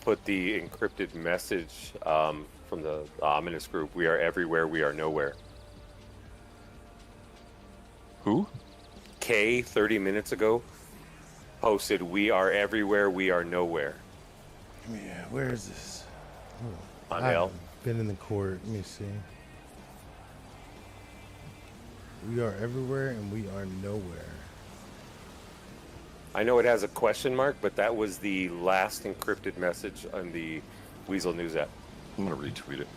put the encrypted message from the ominous group. We are everywhere. We are nowhere. Who? K 30 minutes ago posted, "We are everywhere. We are nowhere." Yeah, where is this? On I L. haven't been in the court. Let me see. We are everywhere and we are nowhere. I know it has a question mark, but that was the last encrypted message on the Weazel News app. I'm gonna retweet it.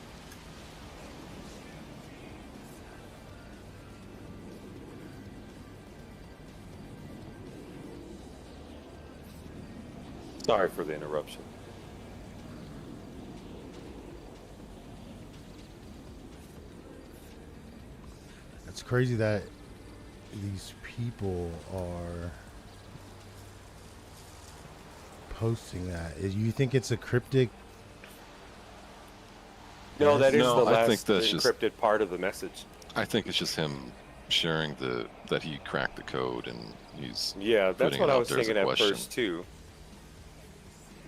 Sorry for the interruption. It's crazy that these people are posting that. You think it's a cryptic? No, that is No, the I think last that's just- encrypted part of the message. I think it's just him sharing that he cracked the code and he's Yeah, that's putting what it I out was there as a thinking at question. first too.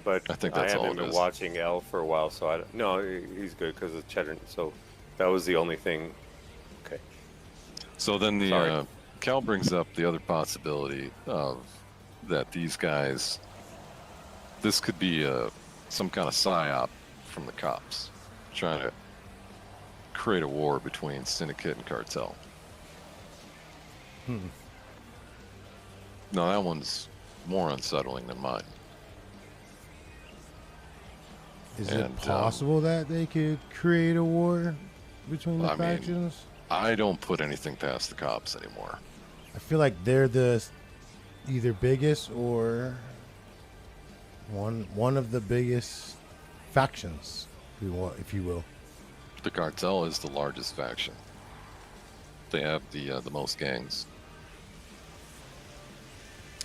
But I think that's all haven't it been is. watching L for a while, so I don't. No, he's good because of Cheddar. So that was the only thing. Okay. So then Sorry. Cal brings up the other possibility of that these guys, this could be some kind of psyop from the cops trying to create a war between syndicate and cartel. No, that one's more unsettling than mine. Is And, it possible that they could create a war between the I mean, factions? I don't put anything past the cops anymore. I feel like they're the either biggest or one of the biggest factions, if you will. The cartel is the largest faction. They have the most gangs.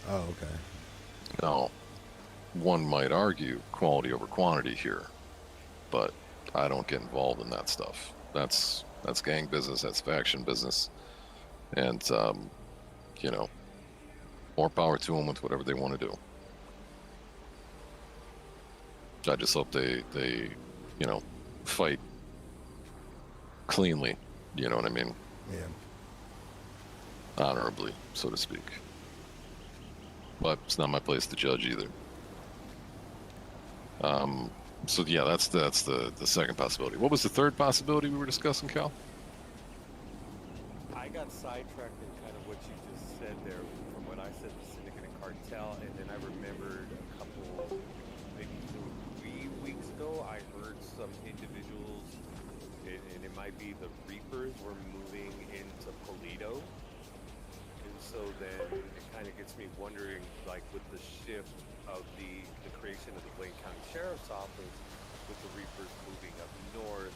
Oh, okay. Now, one might argue quality over quantity here, but I don't get involved in that stuff. That's gang business. That's faction business, and more power to them with whatever they want to do. I just hope they fight cleanly. You know what I mean? Yeah. Honorably, so to speak. But it's not my place to judge either. So yeah, that's the second possibility. What was the third possibility we were discussing, Cal? I got sidetracked in kind of what you just said there from what I said, the syndicate and cartel, and then I remembered a couple, maybe 3 weeks ago, I heard some individuals, and it might be the Reapers, were moving into Polito. And so then it kind of gets me wondering, like with the shift of the creation of the Blaine County Sheriff's Office, with the Reapers moving up north,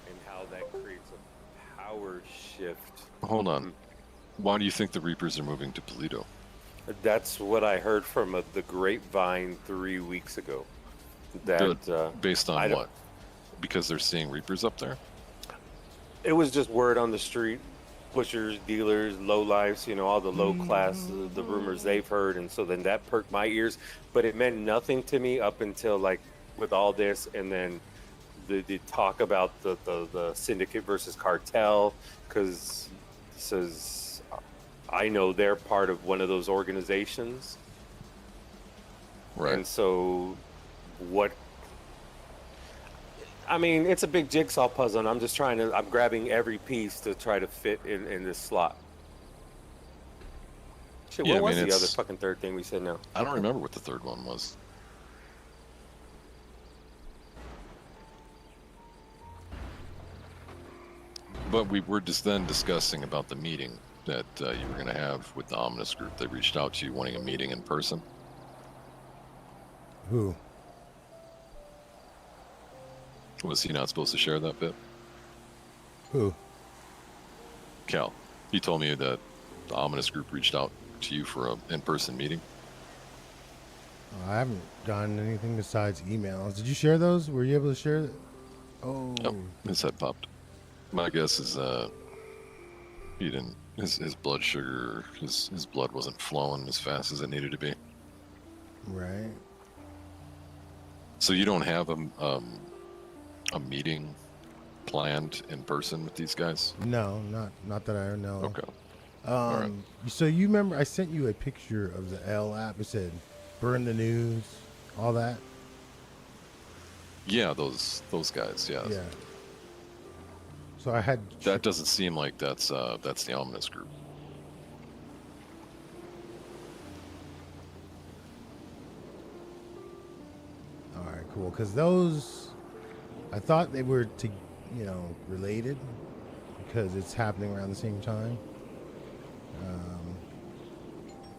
and how that creates a power shift. Hold on. Why do you think the Reapers are moving to Polito? That's what I heard from the grapevine 3 weeks ago. That Based on I don't- what? Because they're seeing Reapers up there? it was just word on the street. pushers, dealers, low lives, all the low class, the rumors they've heard. And so then that perked my ears, but it meant nothing to me up until like with all this. And then the talk about the syndicate versus cartel, because says I know they're part of one of those organizations. Right. And so what, I mean, it's a big jigsaw puzzle, and I'm grabbing every piece to try to fit in this slot. Shit, Yeah, what I was mean, the other it's- fucking third thing we said now? I don't remember what the third one was. But we were just then discussing about the meeting that you were going to have with the Ominous Group. They reached out to you wanting a meeting in person. Who? Was he not supposed to share that bit? Who? Cal, he told me that the Ominous Group reached out to you for an in-person meeting. I haven't done anything besides emails. Did you share those? Were you able to share it? Oh. Yep, his head popped. My guess is he didn't. His blood sugar, his blood wasn't flowing as fast as it needed to be. Right. So you don't have a meeting planned in person with these guys? No, not that I know. Okay. All right. So you remember I sent you a picture of the L app. It said burn the news, all that. Yeah, those guys. Yeah. Yeah. So I had That doesn't seem like that's the Ominous Group. All right, cool. Because those, I thought they were related because it's happening around the same time.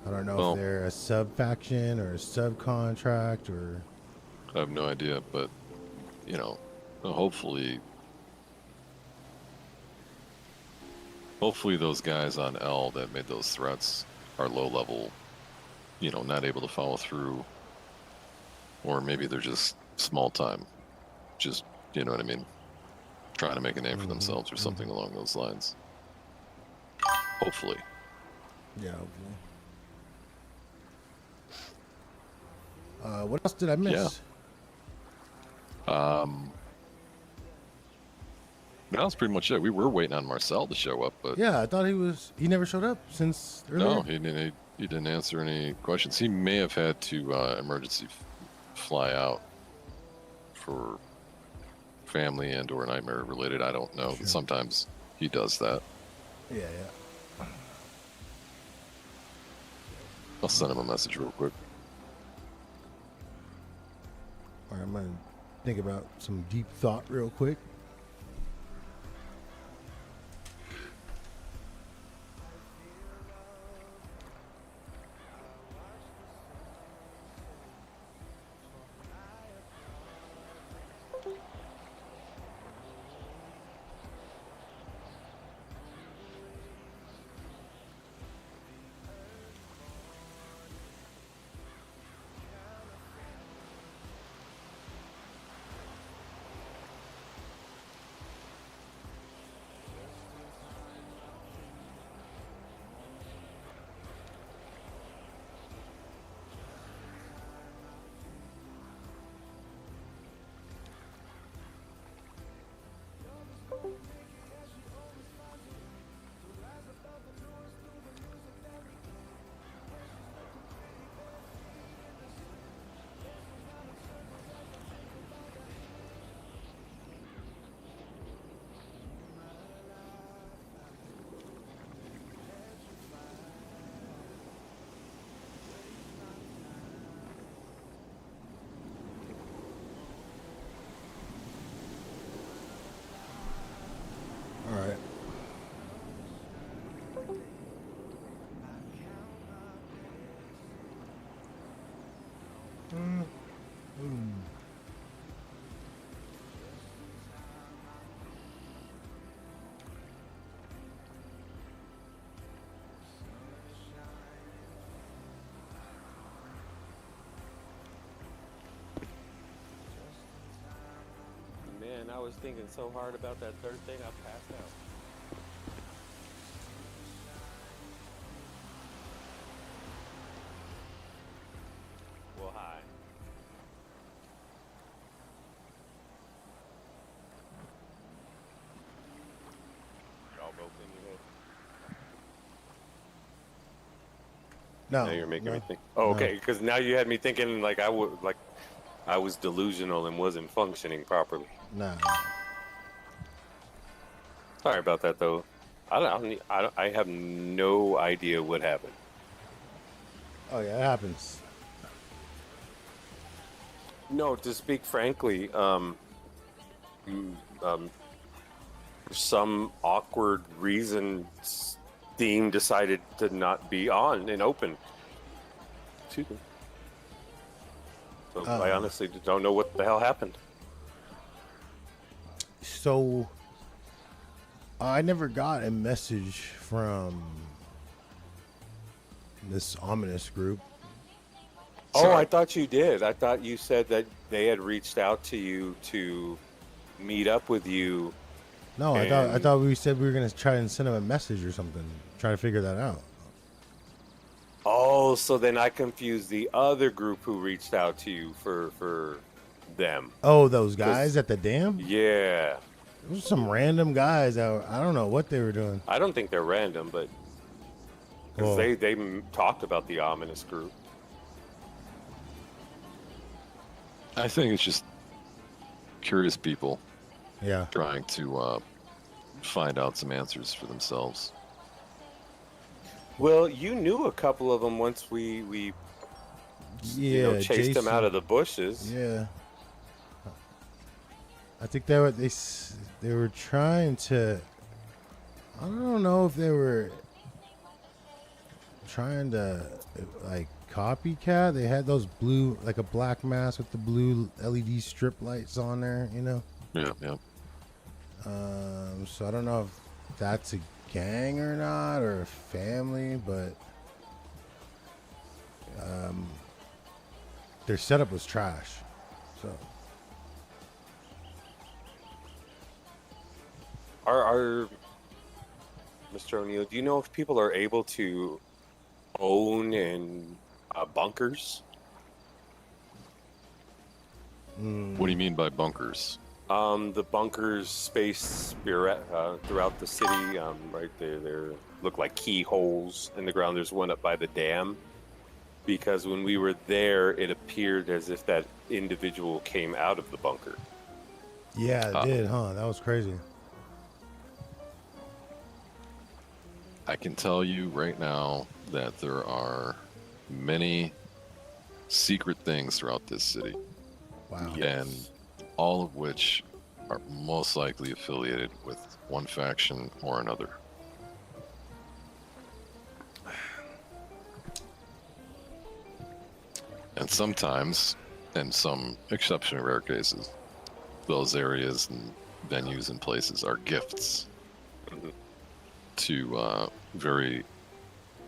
I don't know Well, if they're a sub faction or a subcontract or. I have no idea, but hopefully those guys on L that made those threats are low level, not able to follow through, or maybe they're just small time, just you know what I mean, trying to make a name for themselves or something along those lines. Hopefully. Yeah. Hopefully. What else did I miss? That's pretty much it. We were waiting on Marcel to show up, but Yeah, I thought he never showed up since earlier. no, he didn't answer any questions. He may have had to emergency fly out for family and or nightmare related. I don't know. Sure. Sometimes he does that. Yeah. I'll send him a message real quick. All right, I'm gonna think about some deep thought real quick. All right. Man, I was thinking so hard about that third thing, I passed out. No, Now you're making no, me think. Oh, no. okay. Because now you had me thinking like I was delusional and wasn't functioning properly. Nah. Sorry about that, though. I have no idea what happened. Oh yeah, it happens. No, to speak frankly, for some awkward reason, Steam decided to not be on and open. Excuse me. So I honestly don't know what the hell happened. So I never got a message from this ominous group. Oh, I thought you did. I thought you said that they had reached out to you to meet up with you. No, I thought we said we were gonna try and send them a message or something. Try to figure that out. Oh, so then I confused the other group who reached out to you for them. Oh, those guys at the dam? Yeah. Those are some random guys out. I don't know what they were doing. I don't think they're random, but because Well, they talked about the ominous group. I think it's just curious people yeah. trying to find out some answers for themselves. Well, you knew a couple of them once we Yeah, chased them out Jason. of the bushes. Yeah. I think they were trying to. I don't know if they were trying to like copycat. They had those blue, like a black mask with the blue LED strip lights on there, you know. Yeah, yeah. So I don't know if that's a gang or not, or a family, but their setup was trash. So Are Mr. O'Neill, do you know if people are able to own and bunkers? What do you mean by bunkers? The bunkers space throughout the city, right there, look like keyholes in the ground. There's one up by the dam. Because when we were there, it appeared as if that individual came out of the bunker. yeah, it did, huh? That was crazy. I can tell you right now that there are many secret things throughout this city, Wow. Yes. and all of which are most likely affiliated with one faction or another. And sometimes, in some exceptionally rare cases, those areas and venues and places are gifts to very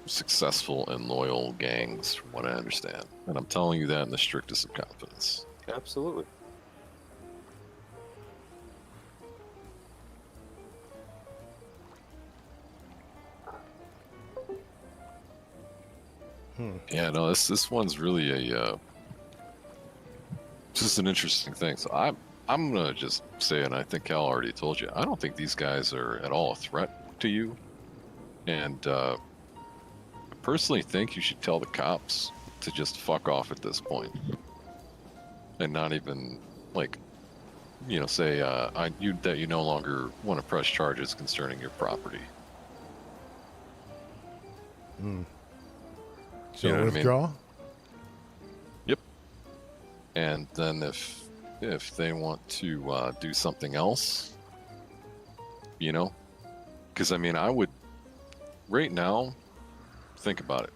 successful and loyal gangs, from what I understand. And I'm telling you that in the strictest of confidence. Absolutely. Yeah, no, this one's really a just an interesting thing. So I'm gonna just say, and I think Cal already told you, I don't think these guys are at all a threat to you. And I personally think you should tell the cops to just fuck off at this point, and not even like, say that you no longer want to press charges concerning your property. So You know what I mean? withdraw. Yep. And then if they want to do something else, because I would right now think about it.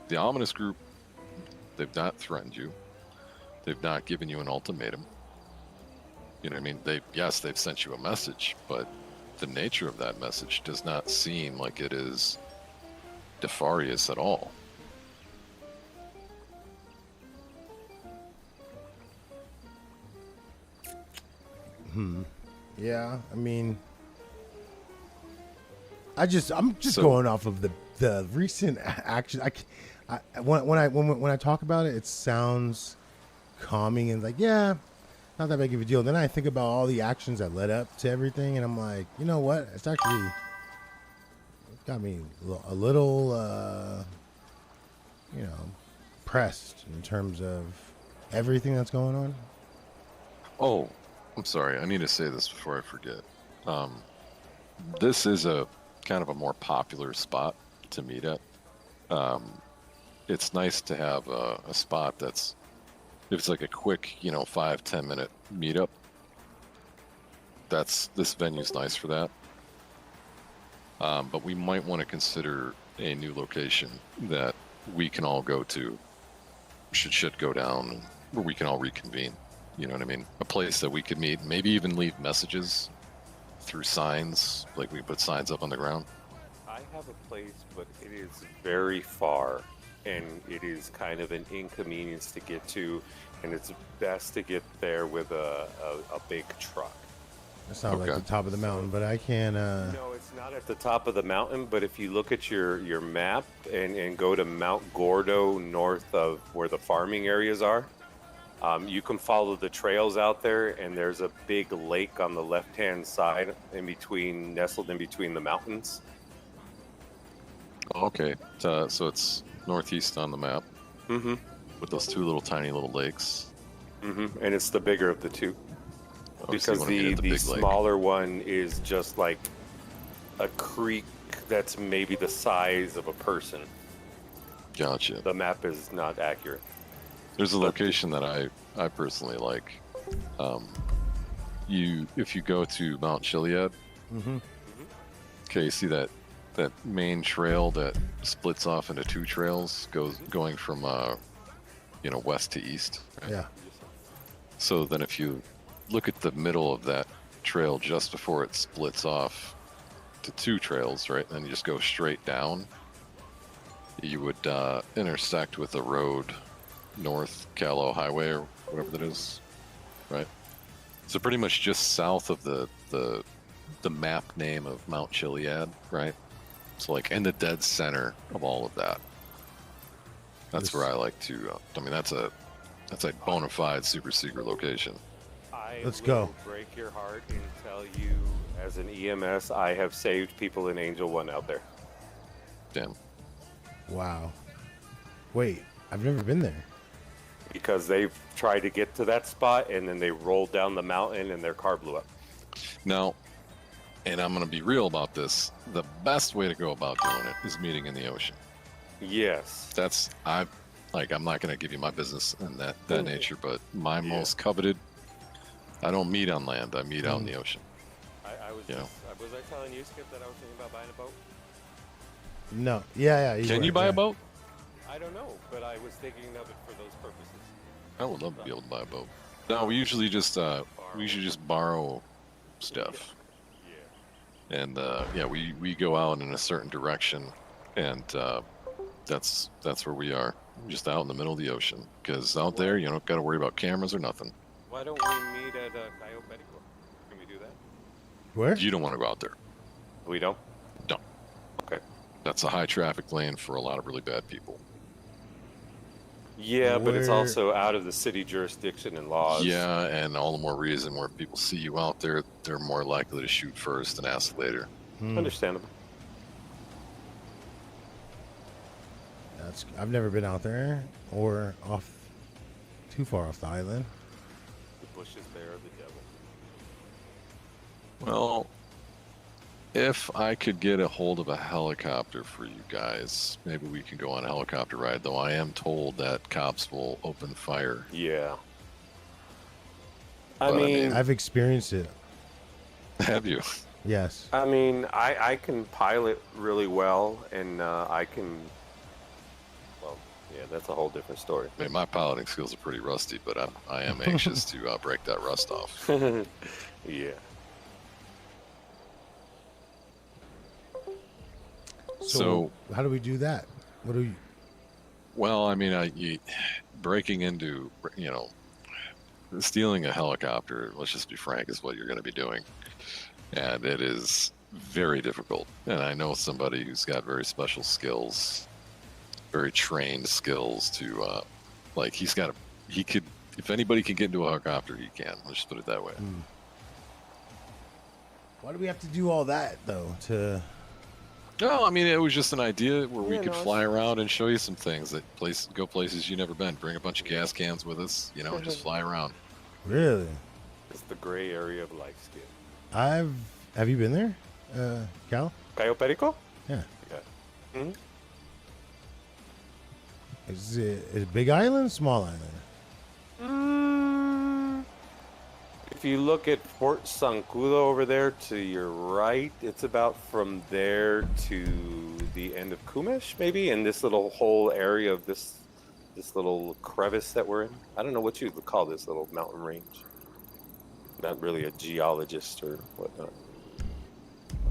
The ominous group, they've not threatened you. They've not given you an ultimatum. You know what I mean? They've sent you a message, but the nature of that message does not seem like it is nefarious at all. Yeah, I mean, I'm just So- going off of the recent action. When I talk about it, it sounds calming and like, yeah, not that big of a deal. Then I think about all the actions that led up to everything, and I'm like, you know what? It's actually got me a little you know, pressed in terms of everything that's going on? Oh, I'm sorry. I need to say this before I forget. This is a kind of a more popular spot to meet at. It's nice to have a spot that's, if it's like a quick, 5-10 minute meetup, this venue's nice for that. But we might want to consider a new location that we can all go to should shit go down, where we can all reconvene. You know what I mean? A place that we could meet, maybe even leave messages through signs, like we put signs up on the ground. I have a place, but it is very far, and it is kind of an inconvenience to get to, and it's best to get there with a big truck. That sounds like the top of the mountain, but I can't. No, it's not at the top of the mountain, but if you look at your map and go to Mount Gordo north of where the farming areas are, you can follow the trails out there, and there's a big lake on the left-hand side nestled in between the mountains. Okay, so it's northeast on the map. Mm-hmm. With those two tiny little lakes. Mm-hmm. And it's the bigger of the two. Obviously, Because the big smaller one is just like a creek that's maybe the size of a person. Gotcha. The map is not accurate. There's a location that I personally like. If you go to Mount Chiliad, okay, you see that main trail that splits off into two trails, going from west to east. Right? Yeah. So then if you look at the middle of that trail just before it splits off to two trails, right, and then you just go straight down, you would intersect with the road North Callow Highway or whatever that is, right? So pretty much just south of the map name of Mount Chiliad, right? So like in the dead center of all of that. That's where I like to. That's a bona fide super secret location. Let's go. Break your heart and tell you, as an EMS, I have saved people in Angel One out there. Damn. Wow. Wait, I've never been there. Because they've tried to get to that spot, and then they rolled down the mountain, and their car blew up. Now, and I'm going to be real about this, the best way to go about doing it is meeting in the ocean. Yes. I'm not going to give you my business in that nature, but my most coveted, I don't meet on land, I meet out in the ocean. Was I telling you, Skip, that I was thinking about buying a boat? No. Yeah. Can you buy a boat? I don't know, but I was thinking of it for those purposes. I would love to be able to buy a boat. No, we usually just borrow stuff. Yeah. And we go out in a certain direction, and that's where we are, just out in the middle of the ocean. Because out there, you don't got to worry about cameras or nothing. Why don't we meet at Cayo Perico? Can we do that? Where? You don't want to go out there. We don't? Don't. Okay. That's a high traffic lane for a lot of really bad people. Yeah, but it's also out of the city jurisdiction and laws. Yeah, and all the more reason where people see you out there, they're more likely to shoot first and ask later. Understandable. I've never been out there or too far off the island. The bushes there are the devil. Well, if I could get a hold of a helicopter for you guys, maybe we can go on a helicopter ride, though I am told that cops will open fire. Yeah. But, I mean, I've experienced it. Have you? Yes. I mean, I can pilot really well, and I can. Well, yeah, that's a whole different story. I mean, my piloting skills are pretty rusty, but I am anxious to break that rust off. Yeah. So how do we do that? What do you? Well, I mean, breaking into, stealing a helicopter, let's just be frank, is what you're going to be doing. And it is very difficult. And I know somebody who's got very special skills, very trained skills to, if anybody can get into a helicopter, he can. Let's just put it that way. Why do we have to do all that, though, No, I mean it was just an idea where we Yeah, could no, fly around and show you some things that go places you never been. Bring a bunch of gas cans with us, you know, and just fly around. Really? It's the gray area of life, Skip. Have you been there, Cal? Cayo Perico? Yeah. Yeah. Hmm. Is it big island, small island? If you look at Port Sancudo over there to your right, it's about from there to the end of Kumesh, maybe, in this little whole area of this little crevice that we're in. I don't know what you would call this little mountain range. Not really a geologist or whatnot.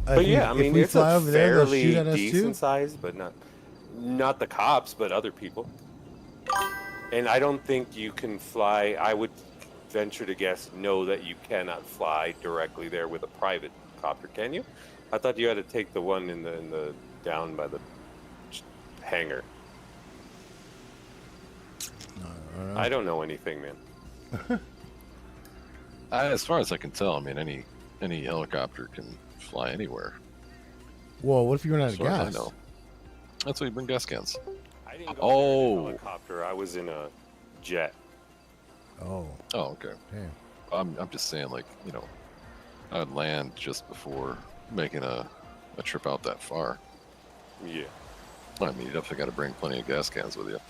But yeah, I mean, it's a fairly decent size, but not the cops, but other people. And I don't think you can fly. I would venture to guess no, that you cannot fly directly there with a private copter, can you? I thought you had to take the one in the down by the hangar. I don't know anything, man. As far as I can tell, I mean any helicopter can fly anywhere. Well, what if you run out As of far as I gas? know. That's why you bring gas cans. I didn't go there in a helicopter. I was in a jet. Oh. Oh, okay. Damn. I'm just saying, like, you know, I'd land just before making a trip out that far. Yeah. I mean, you definitely got to bring plenty of gas cans with you.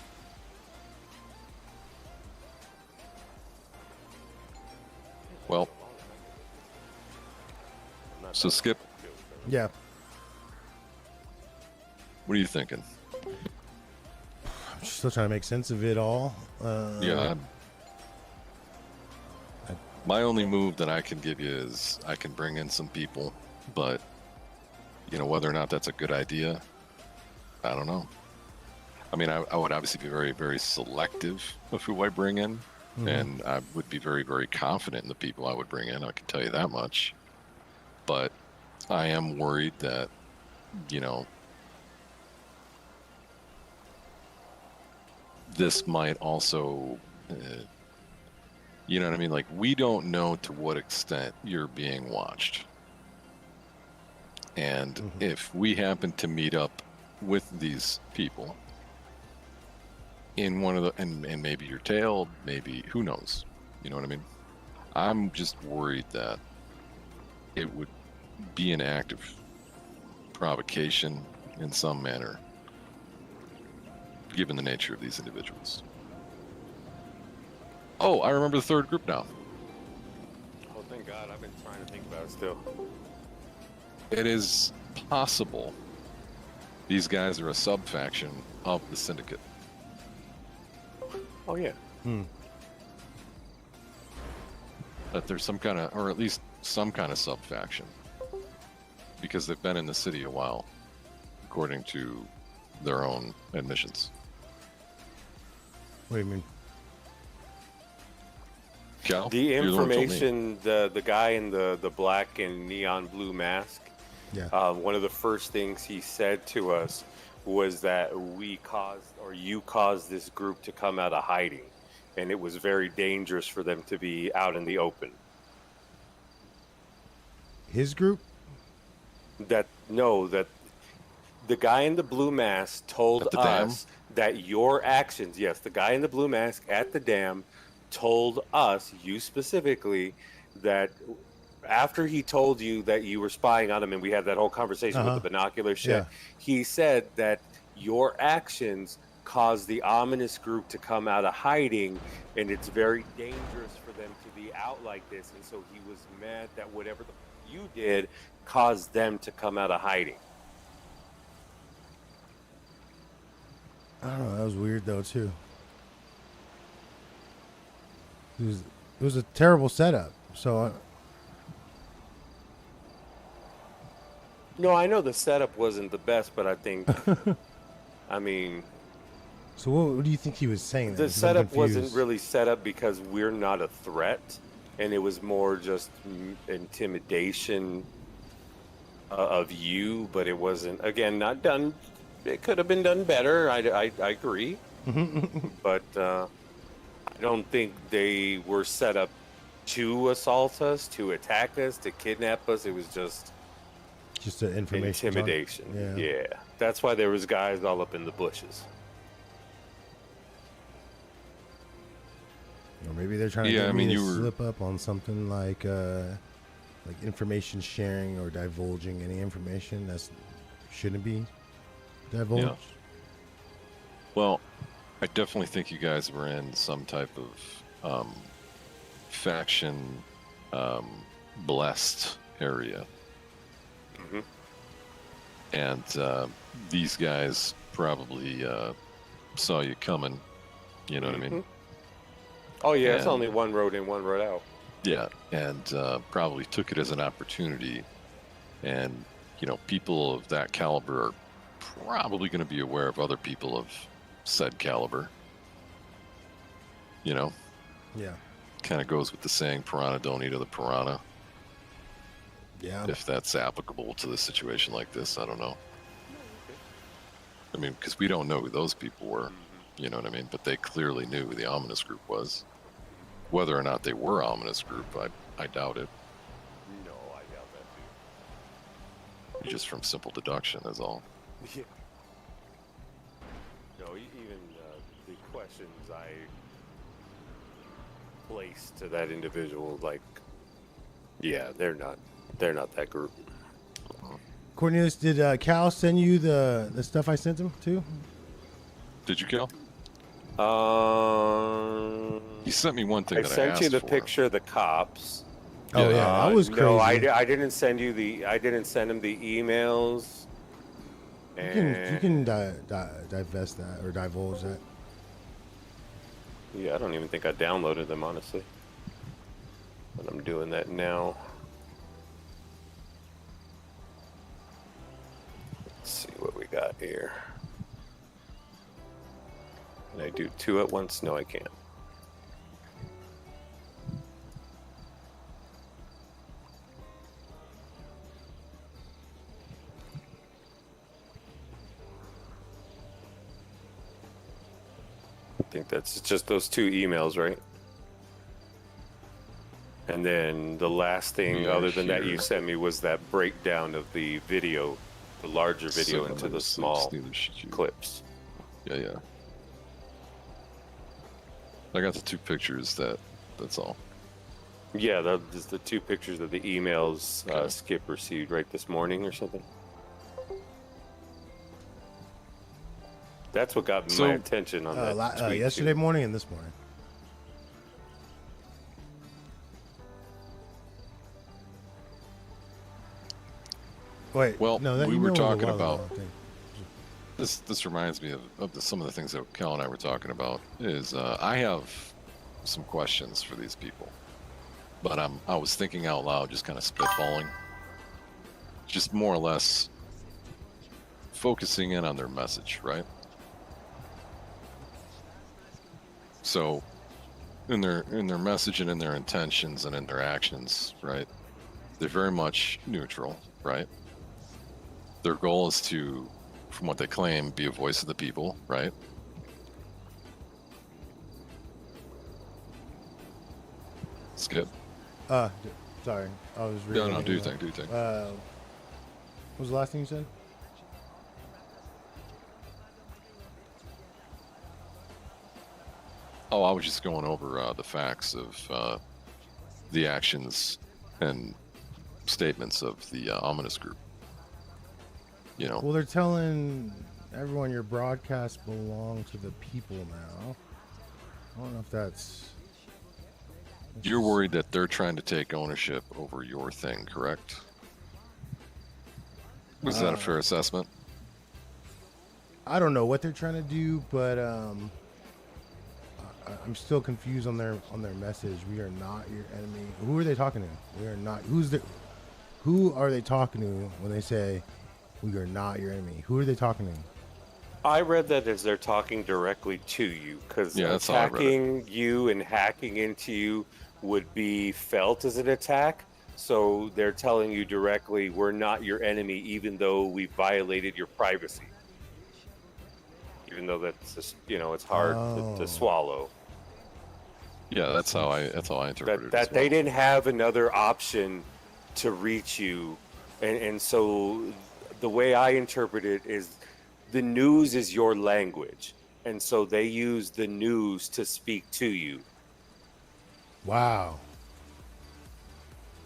Well, so Skip, Yeah. what are you thinking? I'm still trying to make sense of it all. Yeah. My only move that I can give you is I can bring in some people, but you know whether or not that's a good idea, I don't know. I mean, I would obviously be very, very selective of who I bring in, and I would be very, very confident in the people I would bring in. I can tell you that much. But I am worried that, you know, this might also, you know what I mean? Like, we don't know to what extent you're being watched. And if we happen to meet up with these people in one of the, and maybe you're tailed, maybe, who knows? You know what I mean? I'm just worried that it would be an act of provocation in some manner, given the nature of these individuals. Oh, I remember the third group now. Oh, thank God. I've been trying to think about it still. It is possible these guys are a sub-faction of the Syndicate. Oh, yeah. That there's some kind of, or at least some kind of sub-faction. Because they've been in the city a while, according to their own admissions. What do you mean? Cal, The you're the one who told me. information, the guy in the black and neon blue mask, Yeah. one of the first things he said to us was that you caused this group to come out of hiding, and it was very dangerous for them to be out in the open. His group? That the guy in the blue mask told At the dam? us that your actions, yes, the guy in the blue mask at the dam told us, you specifically, that after he told you that you were spying on him and we had that whole conversation with the binocular shit, Yeah. he said that your actions caused the ominous group to come out of hiding, and it's very dangerous for them to be out like this, and so he was mad that whatever you did caused them to come out of hiding. I don't know. That was weird though too. It was a terrible setup. So No, I know the setup wasn't the best, but I think, I mean, so what do you think he was saying? then? the 'Cause I'm setup wasn't confused. really set up because we're not a threat, and it was more just intimidation of you, but it wasn't, again, not done. It could have been done better. I agree. But I don't think they were set up to assault us, to attack us, to kidnap us. It was just Just the information. Intimidation. Yeah. That's why there was guys all up in the bushes. Or maybe they're trying to Yeah, get I mean, me to you were- slip up on something like information sharing or divulging any information that shouldn't be divulged. Yeah. Well, I definitely think you guys were in some type of faction blessed area. Mm-hmm. And these guys probably saw you coming. You know what I mean? Oh, yeah, it's And- only one road in, one road out. Yeah, and probably took it as an opportunity. And, you know, people of that caliber are probably going to be aware of other people of said caliber. You know, Yeah. kind of goes with the saying, piranha don't eat other piranha. Yeah. If that's applicable to the situation like this, I don't know. I mean, because we don't know who those people were, you know what I mean? But they clearly knew who the ominous group was. Whether or not they were ominous group, I doubt it. No, I doubt that, Just from simple deduction is all. too. Yeah. No, even the questions I placed to that individual, like, yeah, they're not that group. Cornelius, did Cal send you the stuff I sent him too? Did you, Cal? Um, He sent me one thing I that I sent asked you the for. picture of the cops. Oh yeah, that was crazy. No, I didn't send you I didn't send him the emails. You can divest that or divulge that. Yeah, I don't even think I downloaded them, honestly. But I'm doing that now. Let's see what we got here. Can I do two at once? No, I can't. I think that's just those two emails, right? And then the last thing, Yeah, other than that, here. you sent me was that breakdown of the video, the larger video into the 706 small Steelers, clips. Yeah. I got the two pictures. That's all. Yeah, that is the two pictures of the emails Okay. Skip received right this morning or something. That's what got So- my attention on that tweet, Yesterday too. morning and this morning. Wait. Well, no, that we email were was a talking while ago, about- I think. This reminds me of some of the things that Cal and I were talking about. Is I have some questions for these people, but I was thinking out loud, just kind of spitballing, just more or less focusing in on their message, right? So, in their message and in their intentions and in their actions, right? They're very much neutral, right? Their goal is to, from what they claim, be a voice of the people, right? Skip. Sorry, I was reading. No, an do your email. thing, do your thing. What was the last thing you said? Oh, I was just going over the facts of the actions and statements of the ominous group. You know, Well, they're telling everyone your broadcasts belong to the people now. I don't know if that's. you're worried that they're trying to take ownership over your thing, correct? Was that a fair assessment? I don't know what they're trying to do, but I'm still confused on their message. We are not your enemy. Who are they talking to? We are not. Who are they talking to when they say we are not your enemy? Who are they talking to? I read that as they're talking directly to you, because Yeah, that's how I read it. attacking you and hacking into you would be felt as an attack. So they're telling you directly, we're not your enemy, even though we violated your privacy. Even though that's just, it's hard Oh. to swallow. Yeah, that's how I interpreted it. That as well. they didn't have another option to reach you And so the way I interpret it is the news is your language. And so they use the news to speak to you. Wow.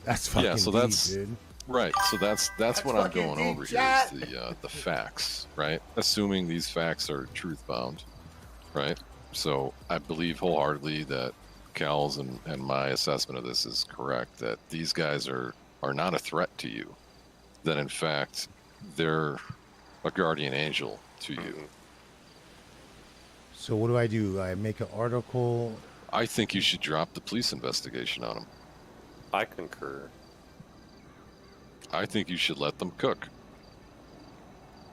That's fucking Yeah, so deep, that's dude. right. So that's what I'm fucking going deep, over here chat. is the facts, right? Assuming these facts are truth bound, right? So I believe wholeheartedly that Cal's and my assessment of this is correct, that these guys are not a threat to you. That in fact they're a guardian angel to you. So what do I do? I make an article. I think you should drop the police investigation on them. I concur. I think you should let them cook.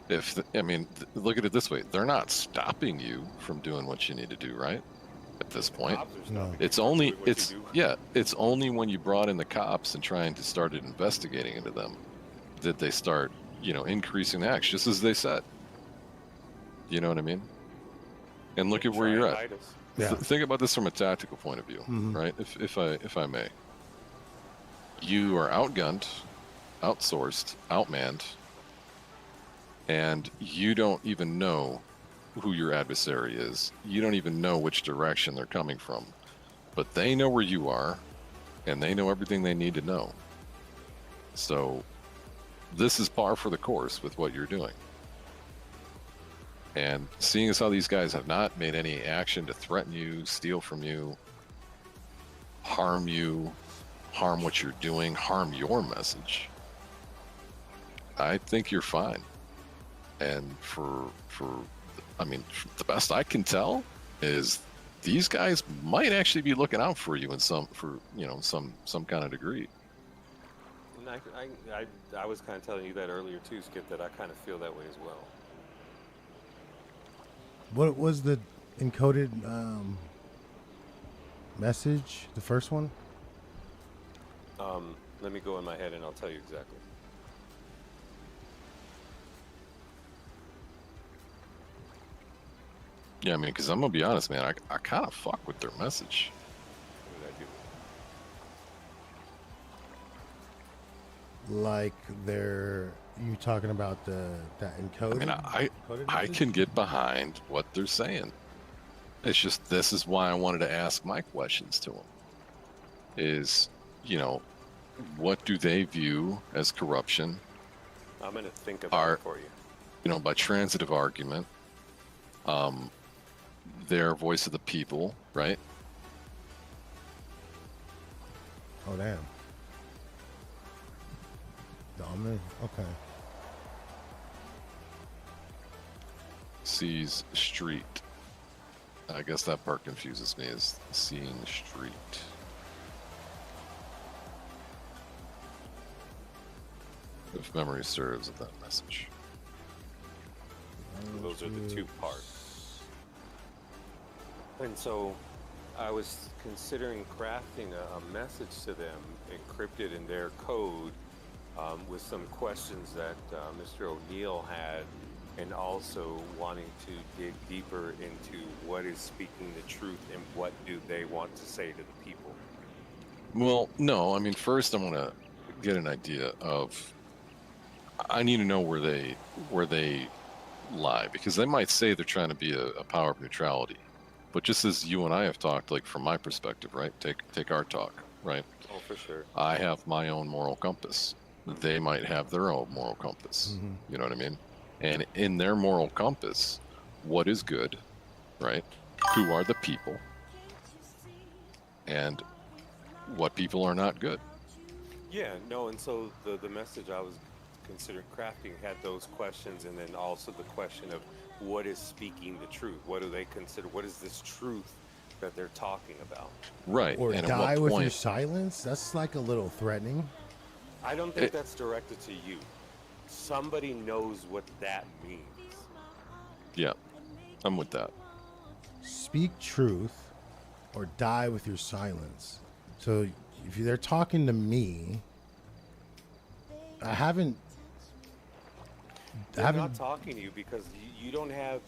Look at it this way: they're not stopping you from doing what you need to do, right? At this point, No. it's only it's only when you brought in the cops and trying to start investigating into them that they start, increasing the action, just as they said. You know what I mean? And look at where you're at. Yeah. Think about this from a tactical point of view, right? If I may, you are outgunned, outsourced, outmanned, and you don't even know who your adversary is. You don't even know which direction they're coming from, but they know where you are, and they know everything they need to know. So this is par for the course with what you're doing. And seeing as how these guys have not made any action to threaten you, steal from you, harm what you're doing, harm your message, I think you're fine. And the best I can tell is these guys might actually be looking out for you in some kind of degree. And I was kind of telling you that earlier too, Skip, that I kind of feel that way as well. What was the encoded message? The first one? Let me go in my head and I'll tell you exactly. Yeah, because I'm gonna be honest, man. I kind of fuck with their message. What did I do? Like you talking about that encoded? I can get behind what they're saying. It's just this is why I wanted to ask my questions to them. Is what do they view as corruption? I'm gonna think about it for you. By transitive argument. Their voice of the people, right? Oh, damn. Dominant? Okay. Sees street. I guess that part confuses me, is seeing street. If memory serves of that message. Those are the two parts. And so I was considering crafting a message to them encrypted in their code with some questions that Mr. O'Neill had, and also wanting to dig deeper into what is speaking the truth and what do they want to say to the people. Well, no, first I want to get an idea of, I need to know where they lie, because they might say they're trying to be a power of neutrality. But just as you and I have talked, like from my perspective, right? Take our talk, right? Oh, for sure. I have my own moral compass. They might have their own moral compass. You know what I mean? And in their moral compass, what is good, right? Who are the people? And what people are not good. Yeah, no, and so the message I was considering crafting had those questions, and then also the question of what is speaking the truth? What do they consider? What is this truth that they're talking about? Right. Or and die at what with point, your silence? That's like a little threatening. I don't think that's directed to you. Somebody knows what that means. Yeah, I'm with that. Speak truth or die with your silence. So if they're talking to me, They're not talking to you because you don't have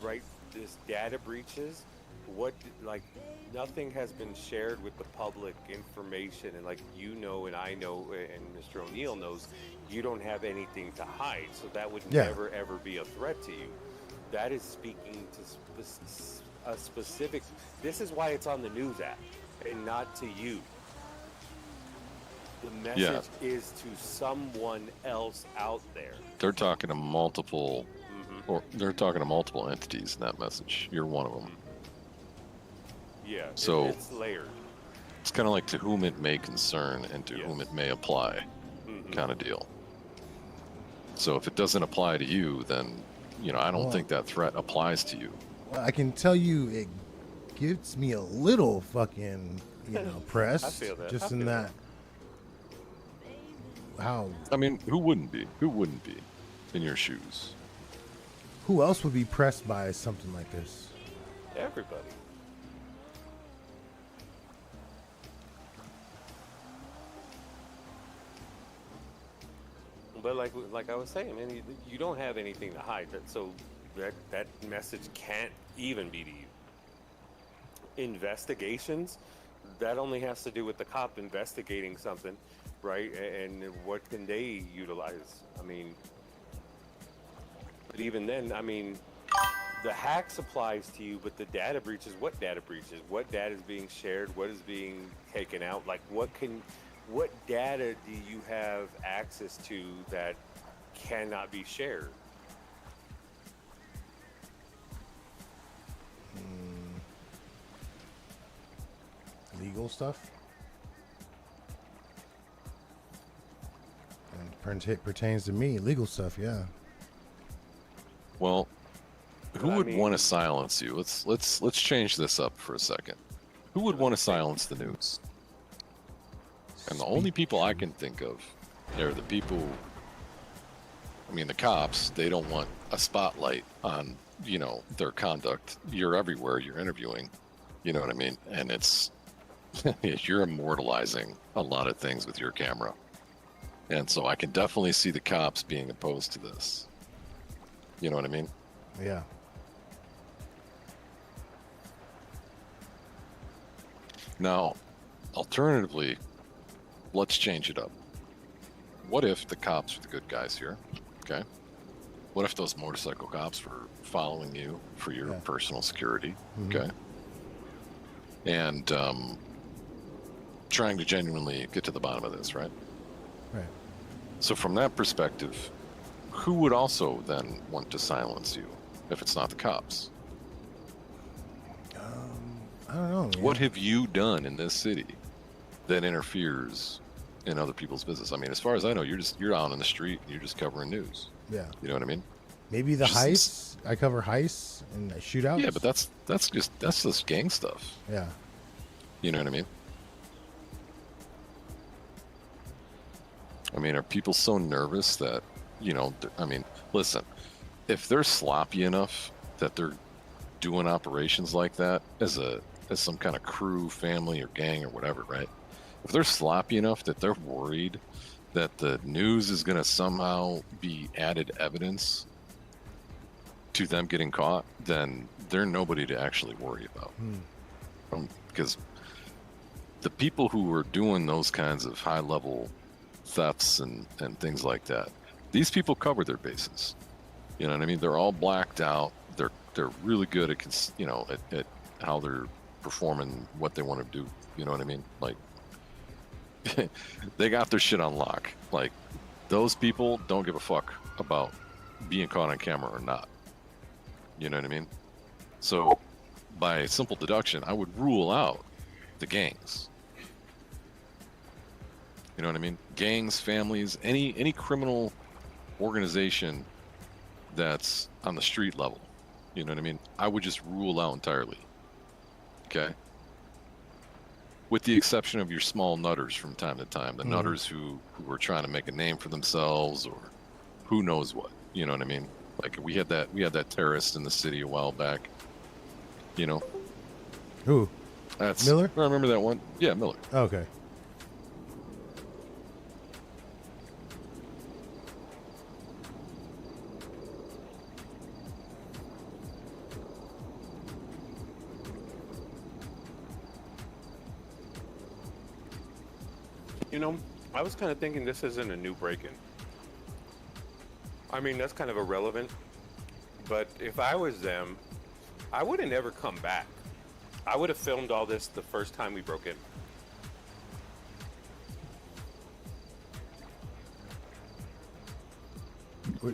this data breaches what like nothing has been shared with the public information, and like and I know and Mr. O'Neill knows, you don't have anything to hide, so that would Yeah. never ever be a threat to you. That is speaking to a specific. This is why it's on the news app and not to you. The message is to someone else out there. They're talking to multiple, or they're talking to multiple entities in that message. You're one of them. Yeah. So it's layered. it's kind of like to whom it may concern and to whom it may apply, kind of deal. So if it doesn't apply to you, then I don't think that threat applies to you. Well, I can tell you, it gives me a little fucking press. I feel that. Just I in feel that. How? I mean, who wouldn't be? Who wouldn't be in your shoes? Who else would be pressed by something like this? Everybody. But like I was saying, man, you don't have anything to hide. So that message can't even be to you. Investigations, that only has to do with the cop investigating something, right? And what can they utilize? I mean, but even then, I mean, the hacks applies to you, but the data breaches, what data breaches? What data is being shared? What is being taken out? Like, what data do you have access to that cannot be shared? Legal stuff? And it pertains to me, legal stuff, yeah. Well, who would want to silence you? Let's change this up for a second. Who would want to silence the news? And the only people I can think of are the people. I mean, the cops. They don't want a spotlight on their conduct. You're everywhere. You're interviewing. You know what I mean? And it's you're immortalizing a lot of things with your camera. And so I can definitely see the cops being opposed to this. You know what I mean? Yeah. Now, alternatively, let's change it up. What if the cops are the good guys here? Okay. What if those motorcycle cops were following you for your personal security? Okay. And trying to genuinely get to the bottom of this, right? Right. So from that perspective, who would also then want to silence you if it's not the cops? I don't know, man. What have you done in this city that interferes in other people's business? I mean, as far as I know, you're out on the street and you're just covering news. Yeah. You know what I mean? Maybe the heists. I cover heists and shootouts. Yeah, but that's just gang stuff. Yeah. You know what I mean? I mean, are people so nervous that, I mean, listen, if they're sloppy enough that they're doing operations like that as some kind of crew, family, or gang or whatever, right? If they're sloppy enough that they're worried that the news is going to somehow be added evidence to them getting caught, then they're nobody to actually worry about. Because the people who are doing those kinds of high-level thefts and things like that, these people cover their bases. You know what I mean? They're all blacked out. They're really good at how they're performing what they want to do. You know what I mean? Like, they got their shit on lock. Like, those people don't give a fuck about being caught on camera or not. You know what I mean? So, by simple deduction, I would rule out the gangs. You know what I mean? Gangs, families, any criminal organization that's on the street level. You know what I mean? I would just rule out entirely. Okay? With the exception of your small nutters from time to time. The nutters who are trying to make a name for themselves or who knows what. You know what I mean? Like, we had that terrorist in the city a while back. You know? Who? That's Miller? I remember that one. Yeah, Miller. Okay. You know, I was kind of thinking this isn't a new break-in. I mean, that's kind of irrelevant. But if I was them, I would have never come back. I would have filmed all this the first time we broke in.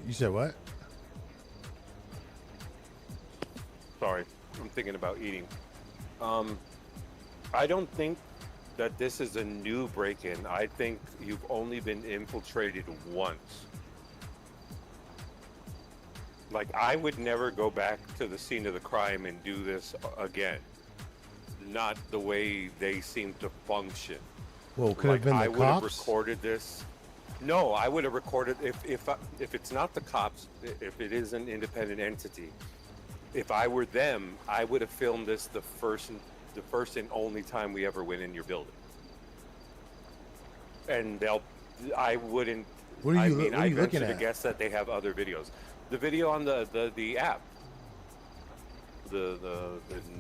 You said what? Sorry, I'm thinking about eating. I don't think that this is a new break-in. I think you've only been infiltrated once. Like, I would never go back to the scene of the crime and do this again. Not the way they seem to function. Well, could have been I the would have cops. recorded this. No, I would have recorded if it's not the cops, if it is an independent entity. If I were them, I would have filmed this the first and only time we ever went in your building. And I wouldn't. What are you, what are I you looking venture to at? guess that they have other videos. The video on the app, the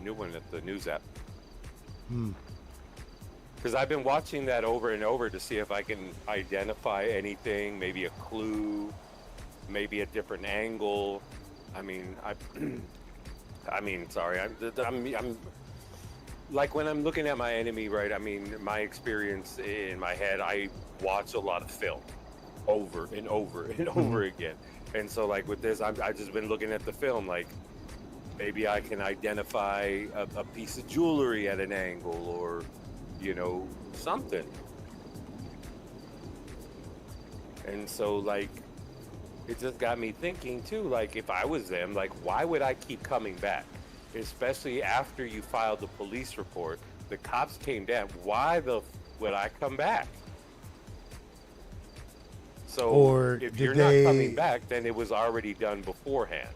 new one at the news app. Because I've been watching that over and over to see if I can identify anything, maybe a clue, maybe a different angle. I mean, sorry, I'm like when I'm looking at my enemy, right? I mean, my experience in my head, I watch a lot of film over and over and over again. And so, like with this, I've just been looking at the film, like maybe I can identify a piece of jewelry at an angle, or you know, something. And so, like, it just got me thinking too, like, if I was them, like, why would I keep coming back? Especially after you filed the police report, the cops came down. Why would I come back? So, Or if did you're they- not coming back, then it was already done beforehand.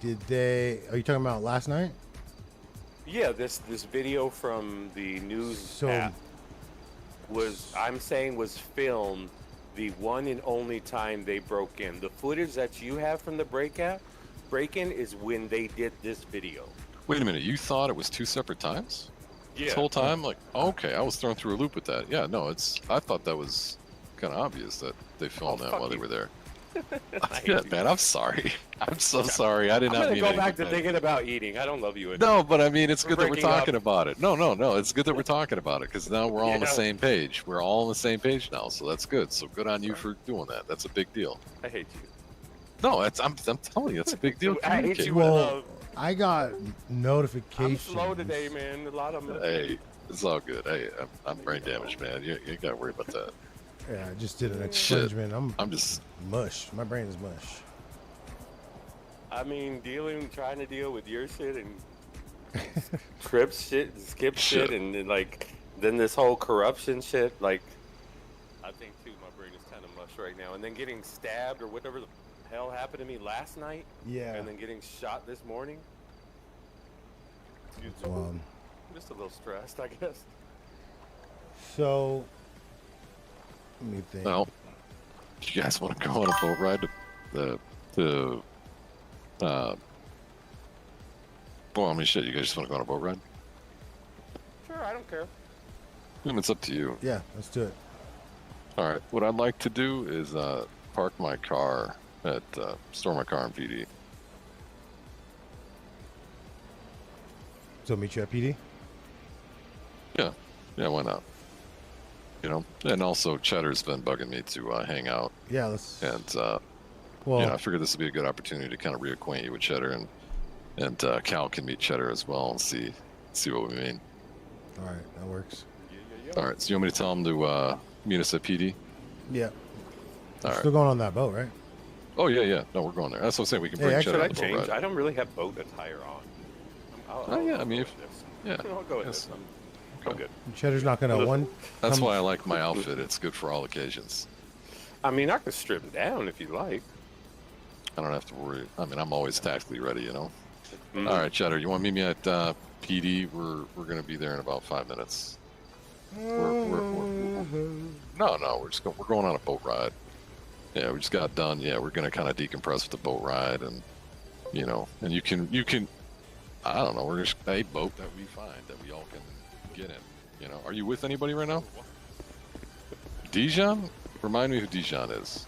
Are you talking about last night? Yeah, this video from the news So- app was filmed the one and only time they broke in. The footage that you have from the break-in is when they did this video. Wait a minute, you thought it was two separate times? Yeah. This whole time? Like, okay, I was thrown through a loop with that. Yeah, no, I thought that was kind of obvious that they filmed that fuck while they you. were there. I hate Yeah, you. man, I'm sorry. I'm so sorry. I did I'm not gonna mean go anything back to bad. thinking about eating. I don't love you. No, but I mean, it's We're good that we're breaking up. talking about it. No, it's good that we're talking about it because now we're all on the Yeah. same page. We're all on the same page now, so that's good. So good on you for doing that. That's a big deal. I hate you. No, I'm telling you, it's a big deal. I hate Communicate. you with Well, love. I got I'm notifications. slow today, man. A lot of them. Hey, it's all good. Hey, I'm brain damaged, man. You ain't got to worry about that. Yeah, I just did an Shit. expungement. I'm just mush. My brain is mush. I mean, trying to deal with your shit and Crips shit, and Skip shit, Shit. and then, like, then this whole corruption shit. Like, I think too, my brain is kind of mush right now. And then getting stabbed or whatever the hell happened to me last night, Yeah. and then getting shot this morning. It's wild. Just a little stressed, I guess. So, let me think. well. You guys want to go on a boat ride well, I mean, shit. You guys just want to go on a boat ride? Sure, I don't care. I mean, it's up to you. Yeah, let's do it. All right. What I'd like to do is park my car at store my car in PD. So meet you at PD. Yeah, why not? You know, and also Cheddar's been bugging me to hang out, Yeah, let's. and Well, I figured this would be a good opportunity to kind of reacquaint you with Cheddar, and Cal can meet Cheddar as well and see what we mean. all right, that works. All right, so you want me to tell him to meet us at PD? Yeah. All We're right. still going on that boat, right? Oh yeah. No, we're going there. That's what I'm saying. We can Hey, bring actually, Cheddar Should I on the boat change? ride. I don't really have boat attire on. Oh, yeah, I mean, go if- with this. yeah, I'll go with yes. this. I'm good. Cheddar's not gonna one. That's come- why I like my outfit. It's good for all occasions. I mean, I could strip down if you like. I don't have to worry. I mean, I'm always tactically ready, you know. Mm. All right, Cheddar, you want to meet me at PD? We're going to be there in about 5 minutes. No, we're going on a boat ride. Yeah, we just got done. Yeah, we're going to kind of decompress with the boat ride, and and you can. I don't know. We're just a boat that we find that we all can get in. Are you with anybody right now? Dijon? Remind me who Dijon is.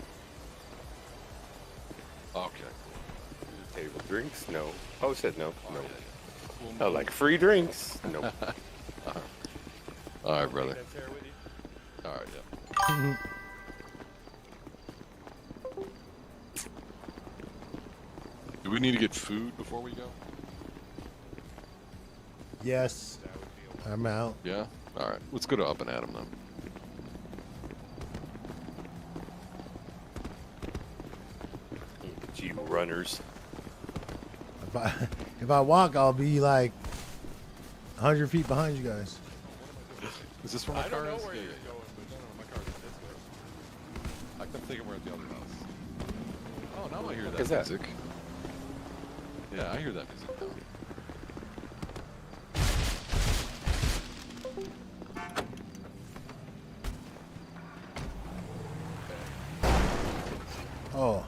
Okay. Table drinks? No. Oh, said no. Oh, No. yeah, yeah. Oh, like free drinks? Nope. All right, brother. That's fair with you? All right, yeah. Do we need to get food before we go? Yes. I'm out. Yeah? All right. Let's go to Up and Adam then. You runners. If I walk, I'll be like 100 feet behind you guys. Is this where my I car don't know is? where Yeah, you're yeah, yeah. going, but No, my car's at this way. I kept thinking we're at the other house. Oh, now I hear is that that? music. Yeah, I hear that music now. Oh.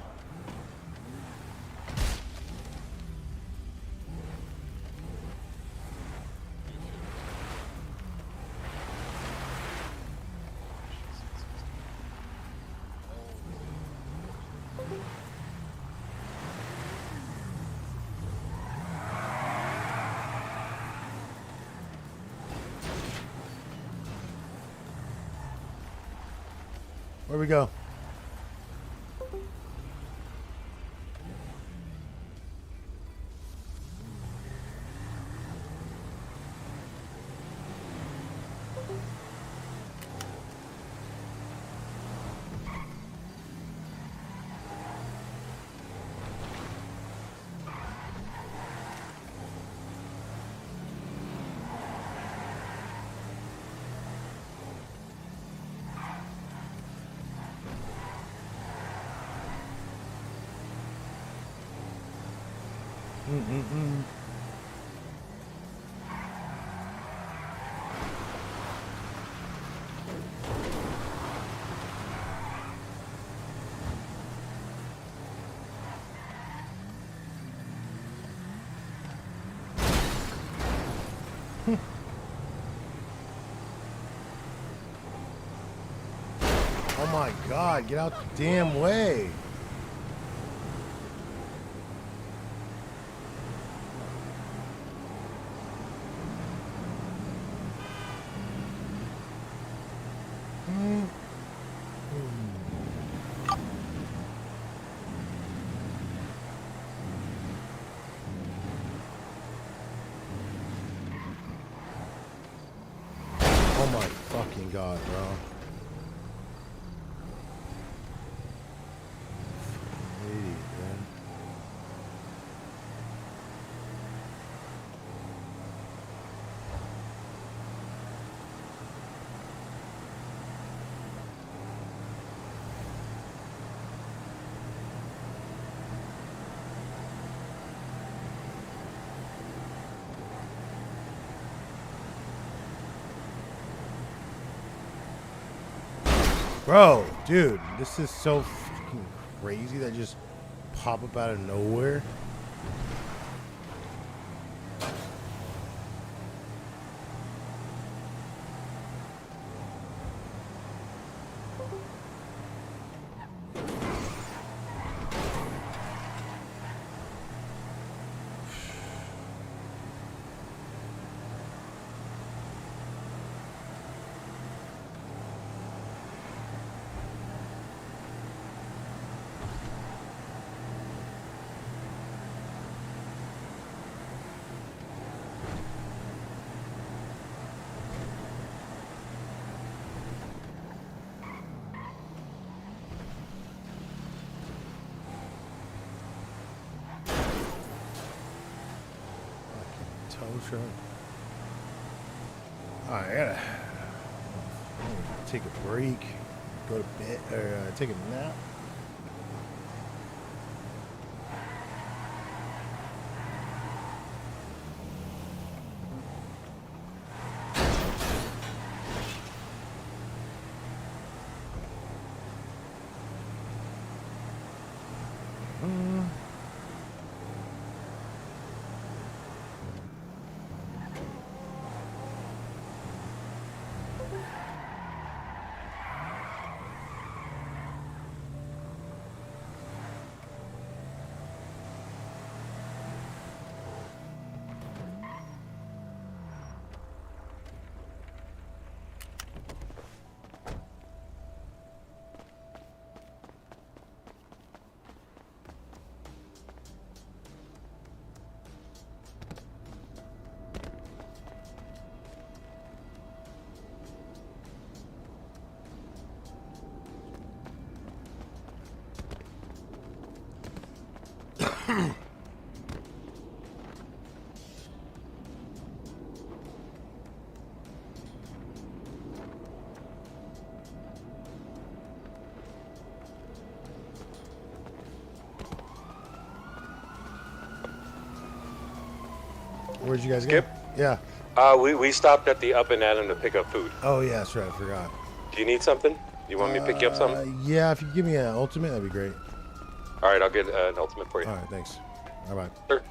Where we go? Oh my God, get out the damn way. Oh my fucking God, bro. Idiot, man. Bro, dude, this is so fucking crazy that just pop up out of nowhere. Tow truck. Alright, I'm gonna take a break, go to bed, or take a nap. Where'd you guys Skip? go? Yeah. We stopped at the Up and Atom to pick up food. Oh yeah, that's right. I forgot. Do you need something? You want me to pick you up something? Yeah, if you give me an ultimate, that'd be great. All right, I'll get an ultimate for you. All right, thanks. Bye bye. Sure.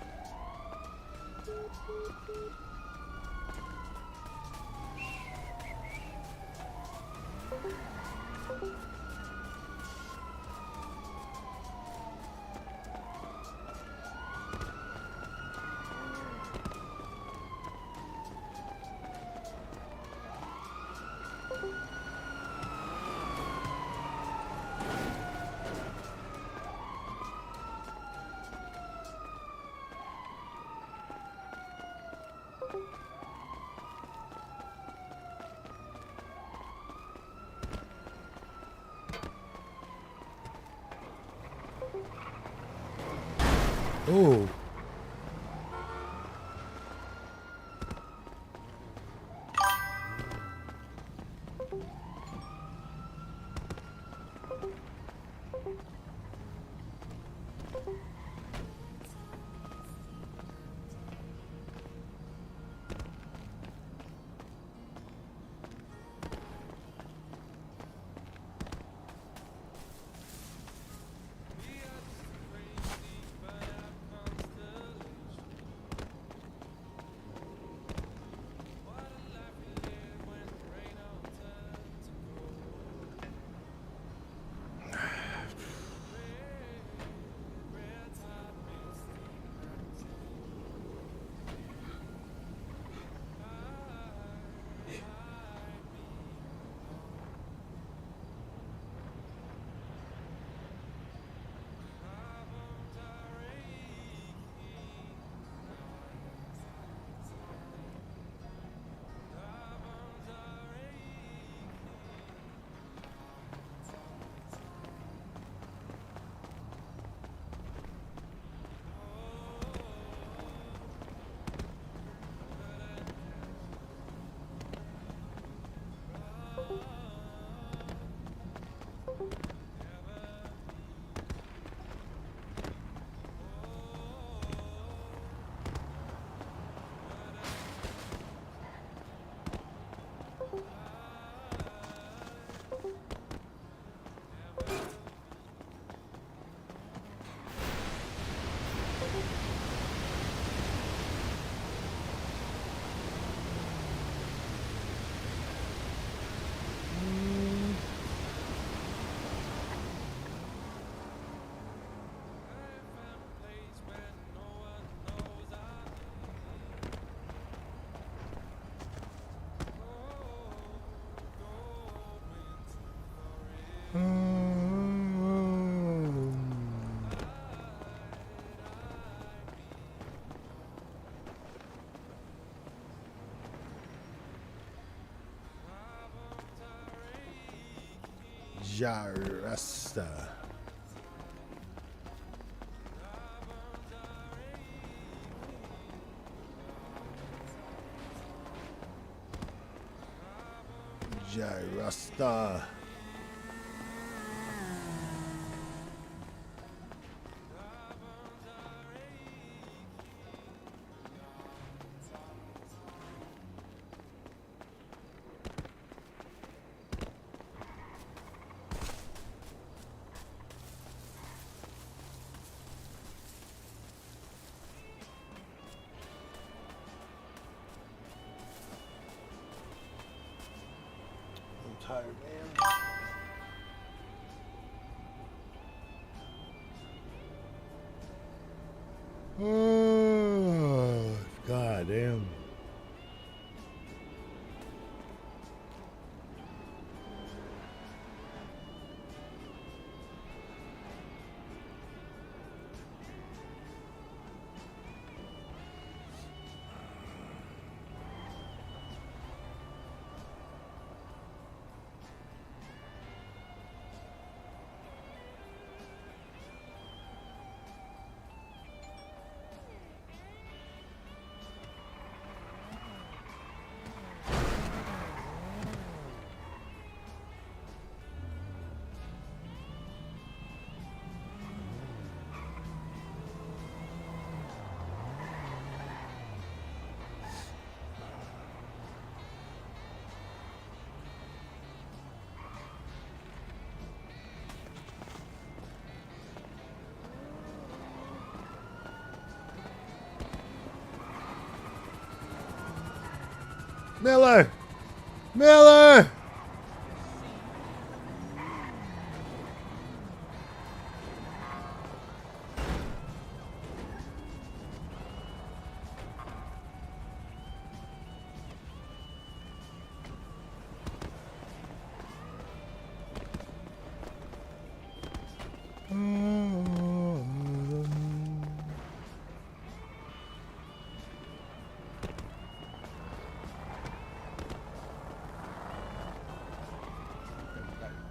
Ooh. Jarasta. Jarasta. I'm tired, man. Oh, God damn. Miller! Miller!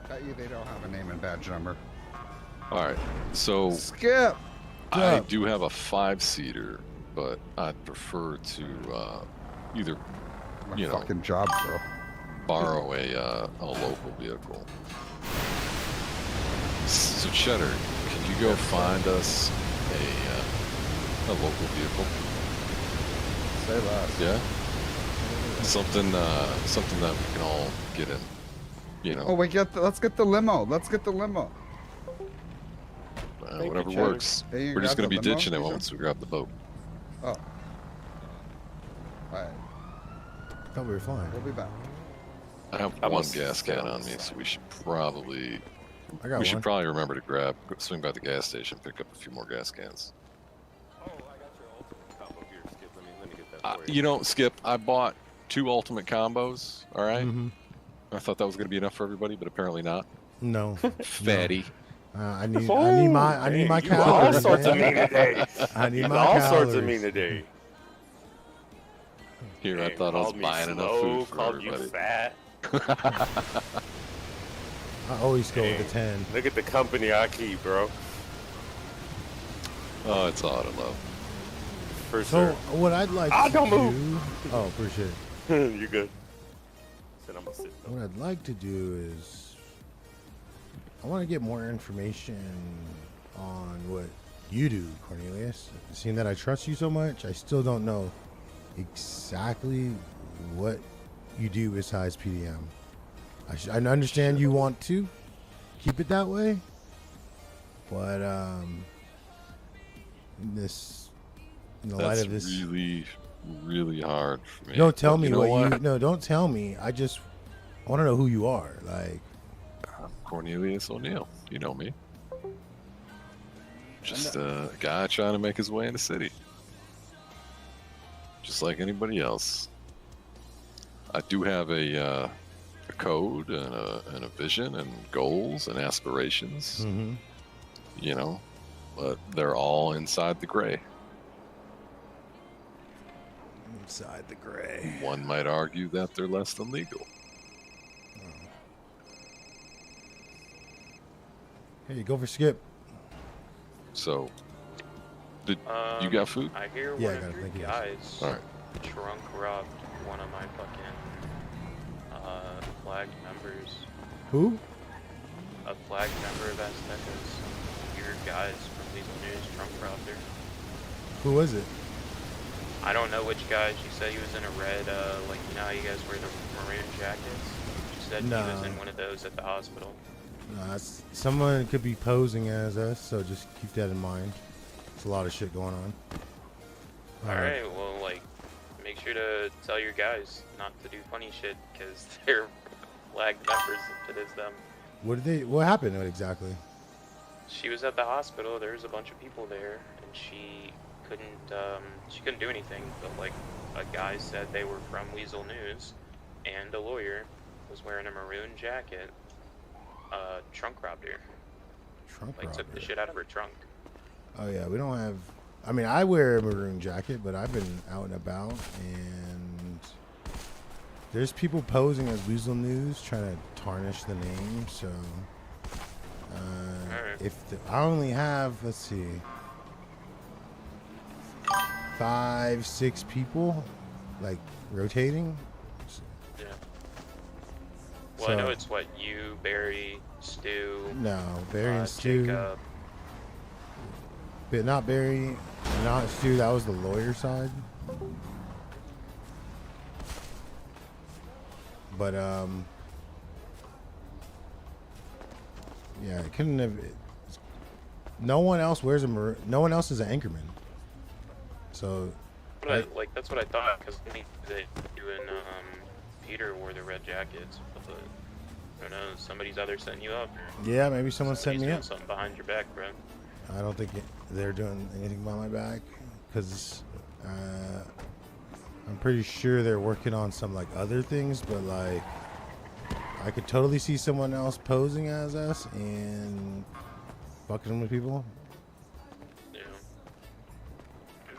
Bet you they don't have a name and badge number. All right, so Skip. I do have a 5-seater, but I'd prefer to either, My fucking job, bro. borrow a local vehicle. So Cheddar, can you go find us a local vehicle? Say less. Yeah. Something that we can all get in. You know. Oh, let's get the limo. Let's get the limo. Whatever works. Hey, you We're just grab gonna be the limo, ditching it Weazel? once we grab the boat. Oh. Alright, Thought we were flying. we'll be back. I have one gas can on me, so we should probably I got we should one. probably remember to swing by the gas station, pick up a few more gas cans. Oh, I got your ultimate combo here, Skip. Let me get that for you. You know, Skip, I bought 2 ultimate combos. All right? Mhm. I thought that was gonna be enough for everybody, but apparently not. No. Fatty. I need my You all calories. sorts of man. mean today. I need You my all calories. sorts of mean today. Here, I Hey, thought I was called me buying enough slow, food for called everybody. you fat. I always go Hey, with the 10. Look at the company I keep, bro. Oh, it's all out of love. For So sure. what I'd like to don't do. move. Oh, appreciate it. You're good. Said I'm gonna sit though. What I'd like to do is, I want to get more information on what you do, Cornelius. Seeing that I trust you so much, I still don't know exactly what you do besides PDM. I understand you want to keep it that way, but in the light That's of this, really, really hard for me. don't tell But me you know what you. No, don't tell me. I want to know who you are. Like, I'm Cornelius O'Neill. You know me. Just a guy trying to make his way in the city. Just like anybody else. I do have a code and a vision and goals and aspirations. mm-hmm. You know, but they're all inside the gray. Inside the gray. One might argue that they're less than legal. Hey, go for Skip. So, did you got food? I hear Yeah, I one got of it. your Thank you. guys All right. drunk robbed one of my fucking flag members. Who? A flag member of Aztecas. Your guys from Weazel News drunk robbed her. Who was it? I don't know which guy. She said he was in a red, like, you know how you guys wear the maroon jackets? She said he was in one of those at the hospital. Someone could be posing as us, so just keep that in mind. There's a lot of shit going on. Alright, well, like, make sure to tell your guys not to do funny shit, because they're flag members if it is them. What happened exactly? She was at the hospital, there was a bunch of people there, and she couldn't do anything, but like, a guy said they were from Weazel News, and a lawyer was wearing a maroon jacket, trunk robbed her. Like, took the shit out of her trunk. Oh yeah, we don't have, I mean, I wear a maroon jacket, but I've been out and about, and there's people posing as Weazel News trying to tarnish the name, so I only have, let's see, 5, 6 people, like, rotating. Yeah. Well, I know it's what, you, Barry, Stu. No, Barry and Stu. Jacob. But not Barry, not Stu, that was the lawyer side. But, yeah, it couldn't have, no one else wears no one else is an anchorman. So, what I like. That's what I thought because they you and Peter wore the red jackets. But I don't know. Somebody's either setting you up. Yeah, maybe someone set me doing up. something behind your back, bro. I don't think they're doing anything behind my back because I'm pretty sure they're working on some like other things, but like I could totally see someone else posing as us and fucking with people. Yeah.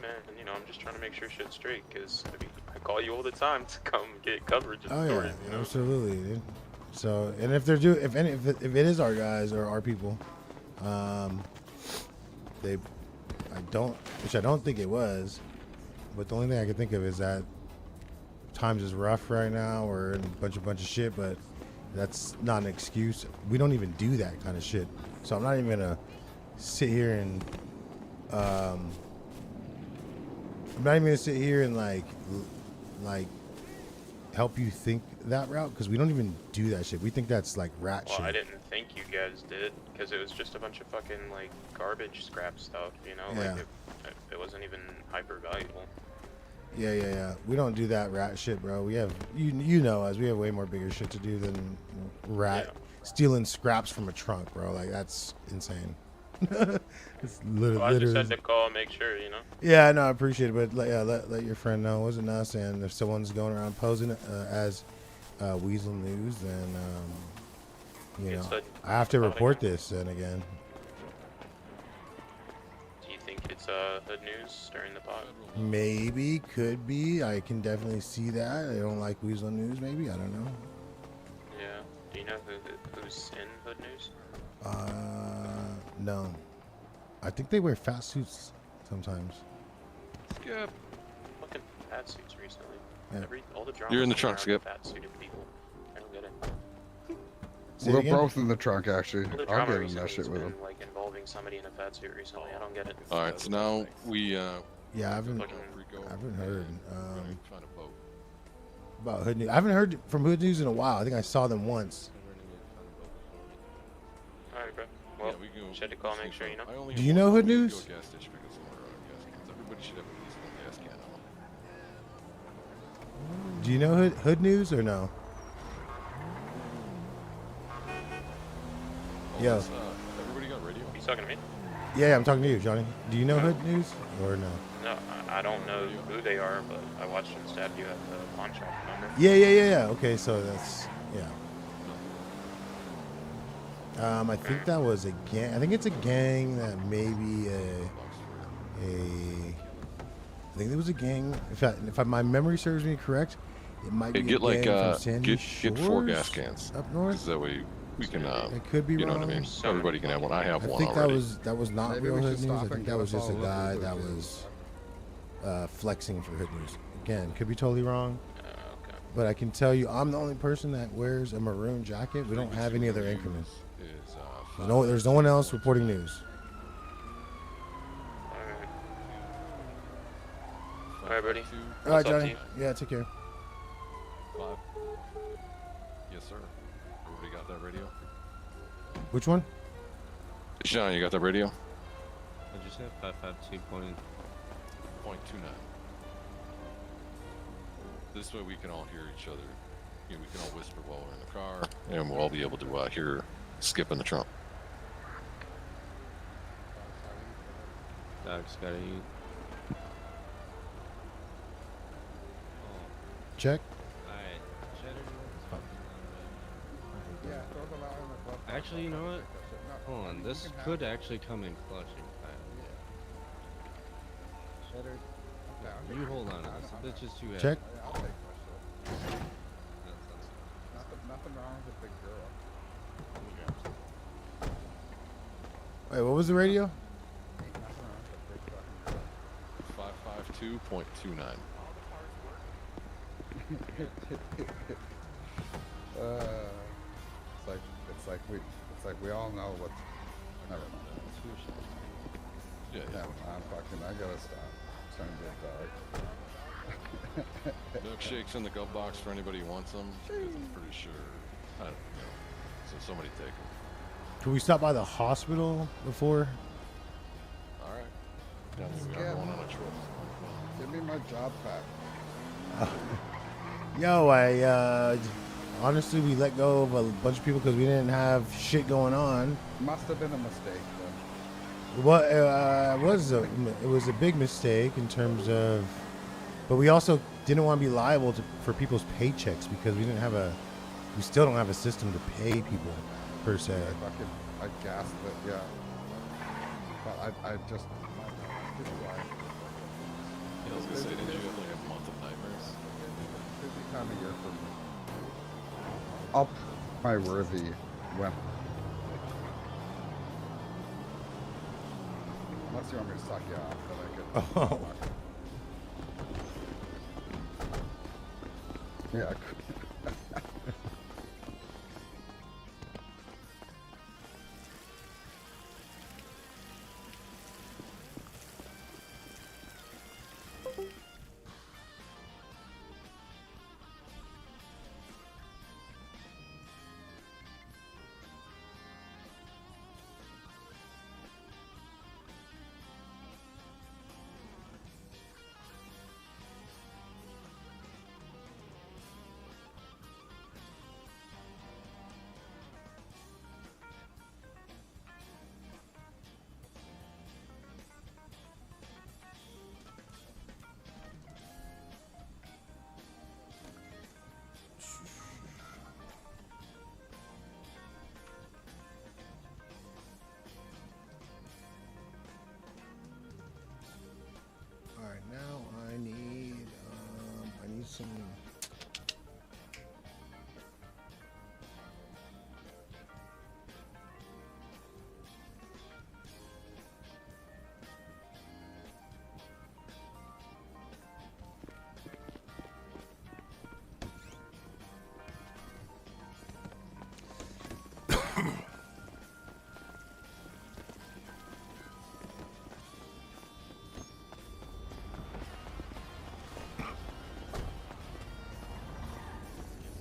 Man, you know, I'm just trying to make sure shit's straight because I mean, I call you all the time to come get coverage. Oh stories, yeah, you know? absolutely, dude. So, and if they're if it is our guys or our people, I don't think it was, but the only thing I can think of is that times is rough right now. We're in a bunch of shit, but that's not an excuse. We don't even do that kind of shit. So I'm not even gonna sit here and I'm not even gonna sit here and like help you think that route because we don't even do that shit. We think that's like rat shit. Well, I didn't think you guys did because it was just a bunch of fucking like garbage scrap stuff, you know? Yeah. Like it wasn't even hyper valuable. Yeah. We don't do that rat shit, bro. We have you know us. We have way more bigger shit to do than stealing scraps from a trunk, bro. Like that's insane. It's Well, I just literally. had to call and make sure, you know? Yeah, no, I appreciate it, but let your friend know it wasn't us. And if someone's going around posing as Weazel News, then you know I have to report this. Then again, Do you think it's hood news stirring the pot? maybe could be. I can definitely see that. I don't like Weazel News. Maybe I don't know. Yeah. Do you know who's in hood news? No. I think they wear fat suits sometimes. Skip. Fucking fat suits recently. Yeah. All the drama. You're in the trunk, Skip. Fat suited people. I don't get it. Say it We're again? both in the trunk, actually. All the I'll drama get in recently that shit has with been him. like involving somebody in a fat suit recently. I don't get it. All right, so now we Yeah, I haven't heard trying to vote. about Hood News. I haven't heard from Hood News in a while. I think I saw them once. Alright, bro. Well, just had to call and make sure, you know? Do you know Hood News? Everybody should have at least one gas can on. Do you know Hood News or no? Yo. Everybody got radio? You talking to me? Yeah, I'm talking to you, Johnny. Do you know Hood News or no? No, I don't know who they are, but I watched them stab you at the pawn shop, remember? Yeah. Okay, so that's I think that was a gang. I think it's a gang that maybe I think it was a gang. If my memory serves me correct, it might be Get a like gang from Sandy get 4 Shores gas cans up north. 'cause that way we can. It could be you know wrong. what I mean? Everybody can have one. I have one I think already. that was not Maybe real we Hood should News. stop I and think get that was us just a all guy look that at was flexing for Hood News. Again, could be totally wrong. Okay. But I can tell you, I'm the only person that wears a maroon jacket. We don't have any other increment. There's no one else reporting news. Alright, buddy. All right, What's up to Johnny. you? Yeah, take care. 5. Yes, sir. Everybody got that radio? Which one? Sean, you got that radio? I just have 552.29. This way we can all hear each other. You know, we can all whisper while we're in the car, and we'll all be able to hear Skip in the trunk. Dog's gotta eat. Check. Alright, Cheddar. Yeah, throw the line on the club. Actually, you know what? Hold on, this could actually come in clutch in time. Cheddar, you hold on. This bitch is too heavy. Check. I'll take my shit. Nothing wrong with a big girl. Wait, what was the radio? Ain't nothing wrong with a big fucking girl. 552.29. It's like we all know what. Never mind. Yeah. I gotta stop. I'm trying to be a dog. Milkshakes in the glove box for anybody who wants them. Because I'm pretty sure. I don't know. So somebody take them. Can we stop by the hospital before? All right. Yeah, we are going on a trip. Give me my job back. Yo, I honestly we let go of a bunch of people because we didn't have shit going on. Must have been a mistake then. What it was a big mistake in terms of, but we also didn't want to be liable for people's paychecks because we still don't have a system to pay people per se. I gasped it, yeah. But I just. I was gonna say, did you have like a month of nightmares? Busy time of year for me. Up my worthy when. Unless you want me to suck you off, then I could. Oh. Yeah. All right, now I need some.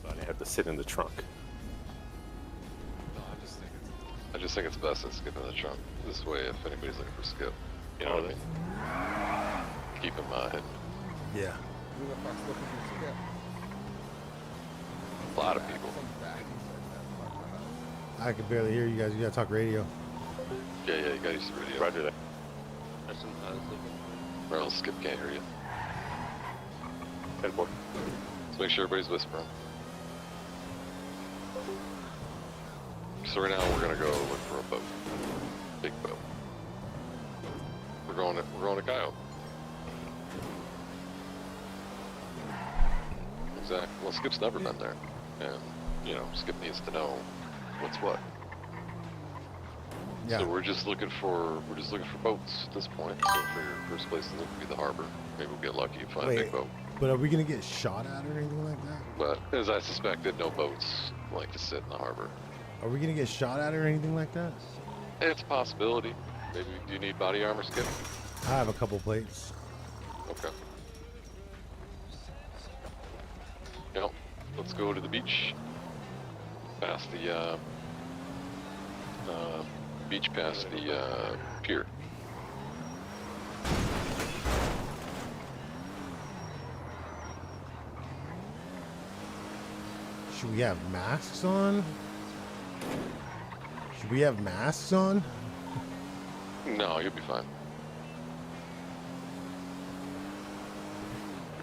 So I have to sit in the trunk. No, I just think it's best to skip in the trunk. This way, if anybody's looking for Skip, you know what I mean? Keep in mind. Yeah. Who the fuck's looking for Skip? A lot of people. I can barely hear you guys. You gotta talk radio. Yeah, you gotta use the radio. Roger that. Or else Skip can't hear you. 10-4. So make sure everybody's whispering. So right now we're gonna go look for a boat. Big boat. We're going to Coyote. Exactly. Well, Skip's never been there, and you know, Skip needs to know what's what. Yeah. So we're just looking for boats at this point. So for your first place to look would be the harbor. Maybe we'll get lucky and find a big boat. But are we gonna get shot at or anything like that? But as I suspected, no boats like to sit in the harbor. Are we gonna get shot at or anything like that? It's a possibility. Maybe do you need body armor, Skip? I have a couple plates. Okay. Yep. Let's go to the beach. Past the beach, past the pier. Should we have masks on? Should we have masks on? No, you'll be fine.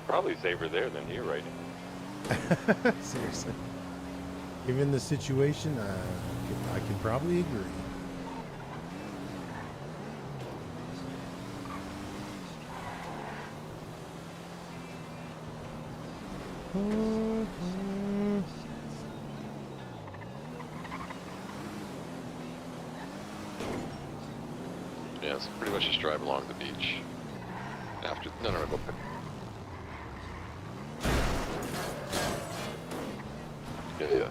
Probably safer there than here right now. Seriously. Given the situation, I can probably agree. Yeah, so pretty much just drive along the beach. After, no, go pick. Yeah.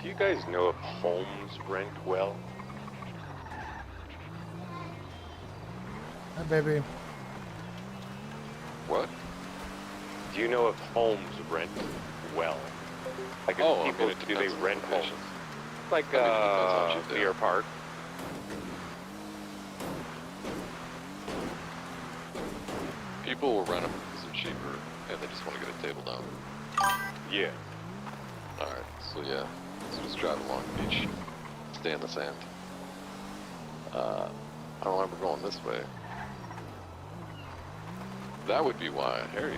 Do you guys know if homes rent well? Hi, baby. What? Do you know if homes rent well? Like, if Oh, I people, mean, it do they depends on rent the homes? location. Like, I mean, it depends on what you do. Deer Park. People will rent them because they're cheaper and they just want to get a table down. Yeah. Alright, so yeah. So just drive along the beach, stay in the sand. I don't remember going this way. That would be why. Harry.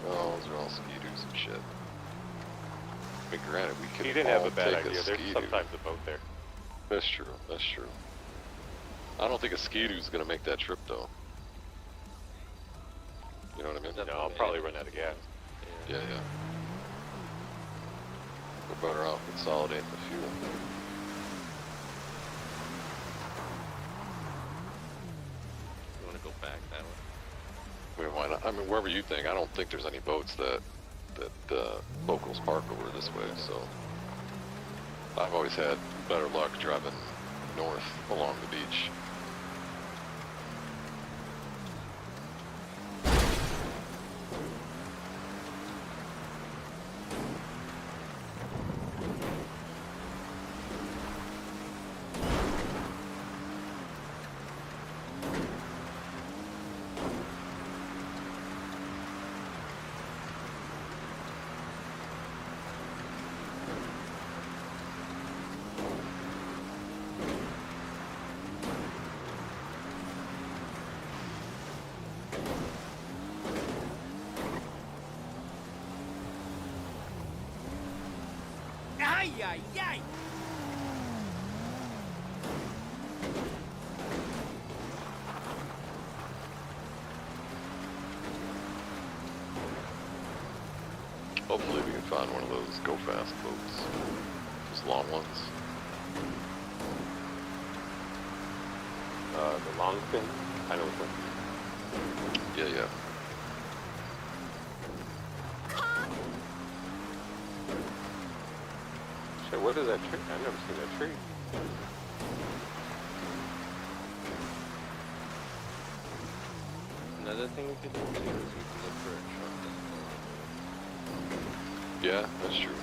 Oh, those are all ski-doos and shit. I mean, granted, we could You didn't have all a bad take idea. There's Ski-Doo. sometimes a boat there. That's true, that's true. I don't think a ski-doo's gonna make that trip, though. You know what I mean? No, I'll probably run out of gas. Yeah, yeah. We're better off consolidating the fuel. You want to go back that way? I mean, why not? I mean, wherever you think. I don't think there's any boats that locals park over this way, so I've always had better luck driving north along the beach. Ay, ay, ay! Hopefully we can find one of those go-fast boats. Those long ones. The long fin? I know which one. Yeah, yeah. Shit, what is that tree? I've never seen that tree. Another thing we could do too is we could look for a truck that's Yeah, that's true.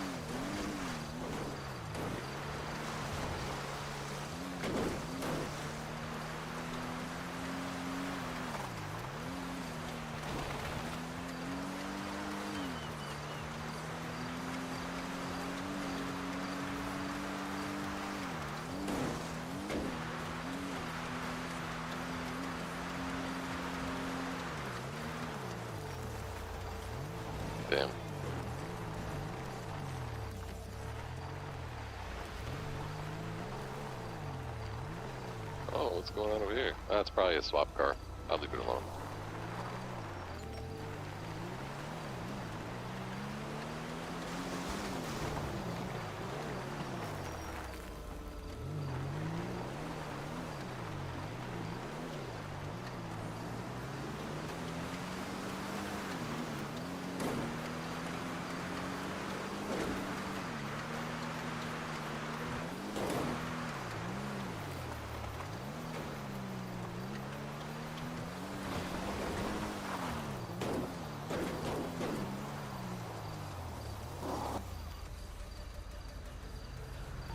Damn. Oh, what's going on over here? That's probably a swap car. I'll leave it alone.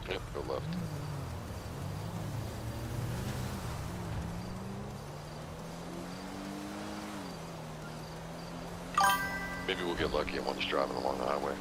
Yep, go left. Maybe we'll get lucky and one just driving along the highway.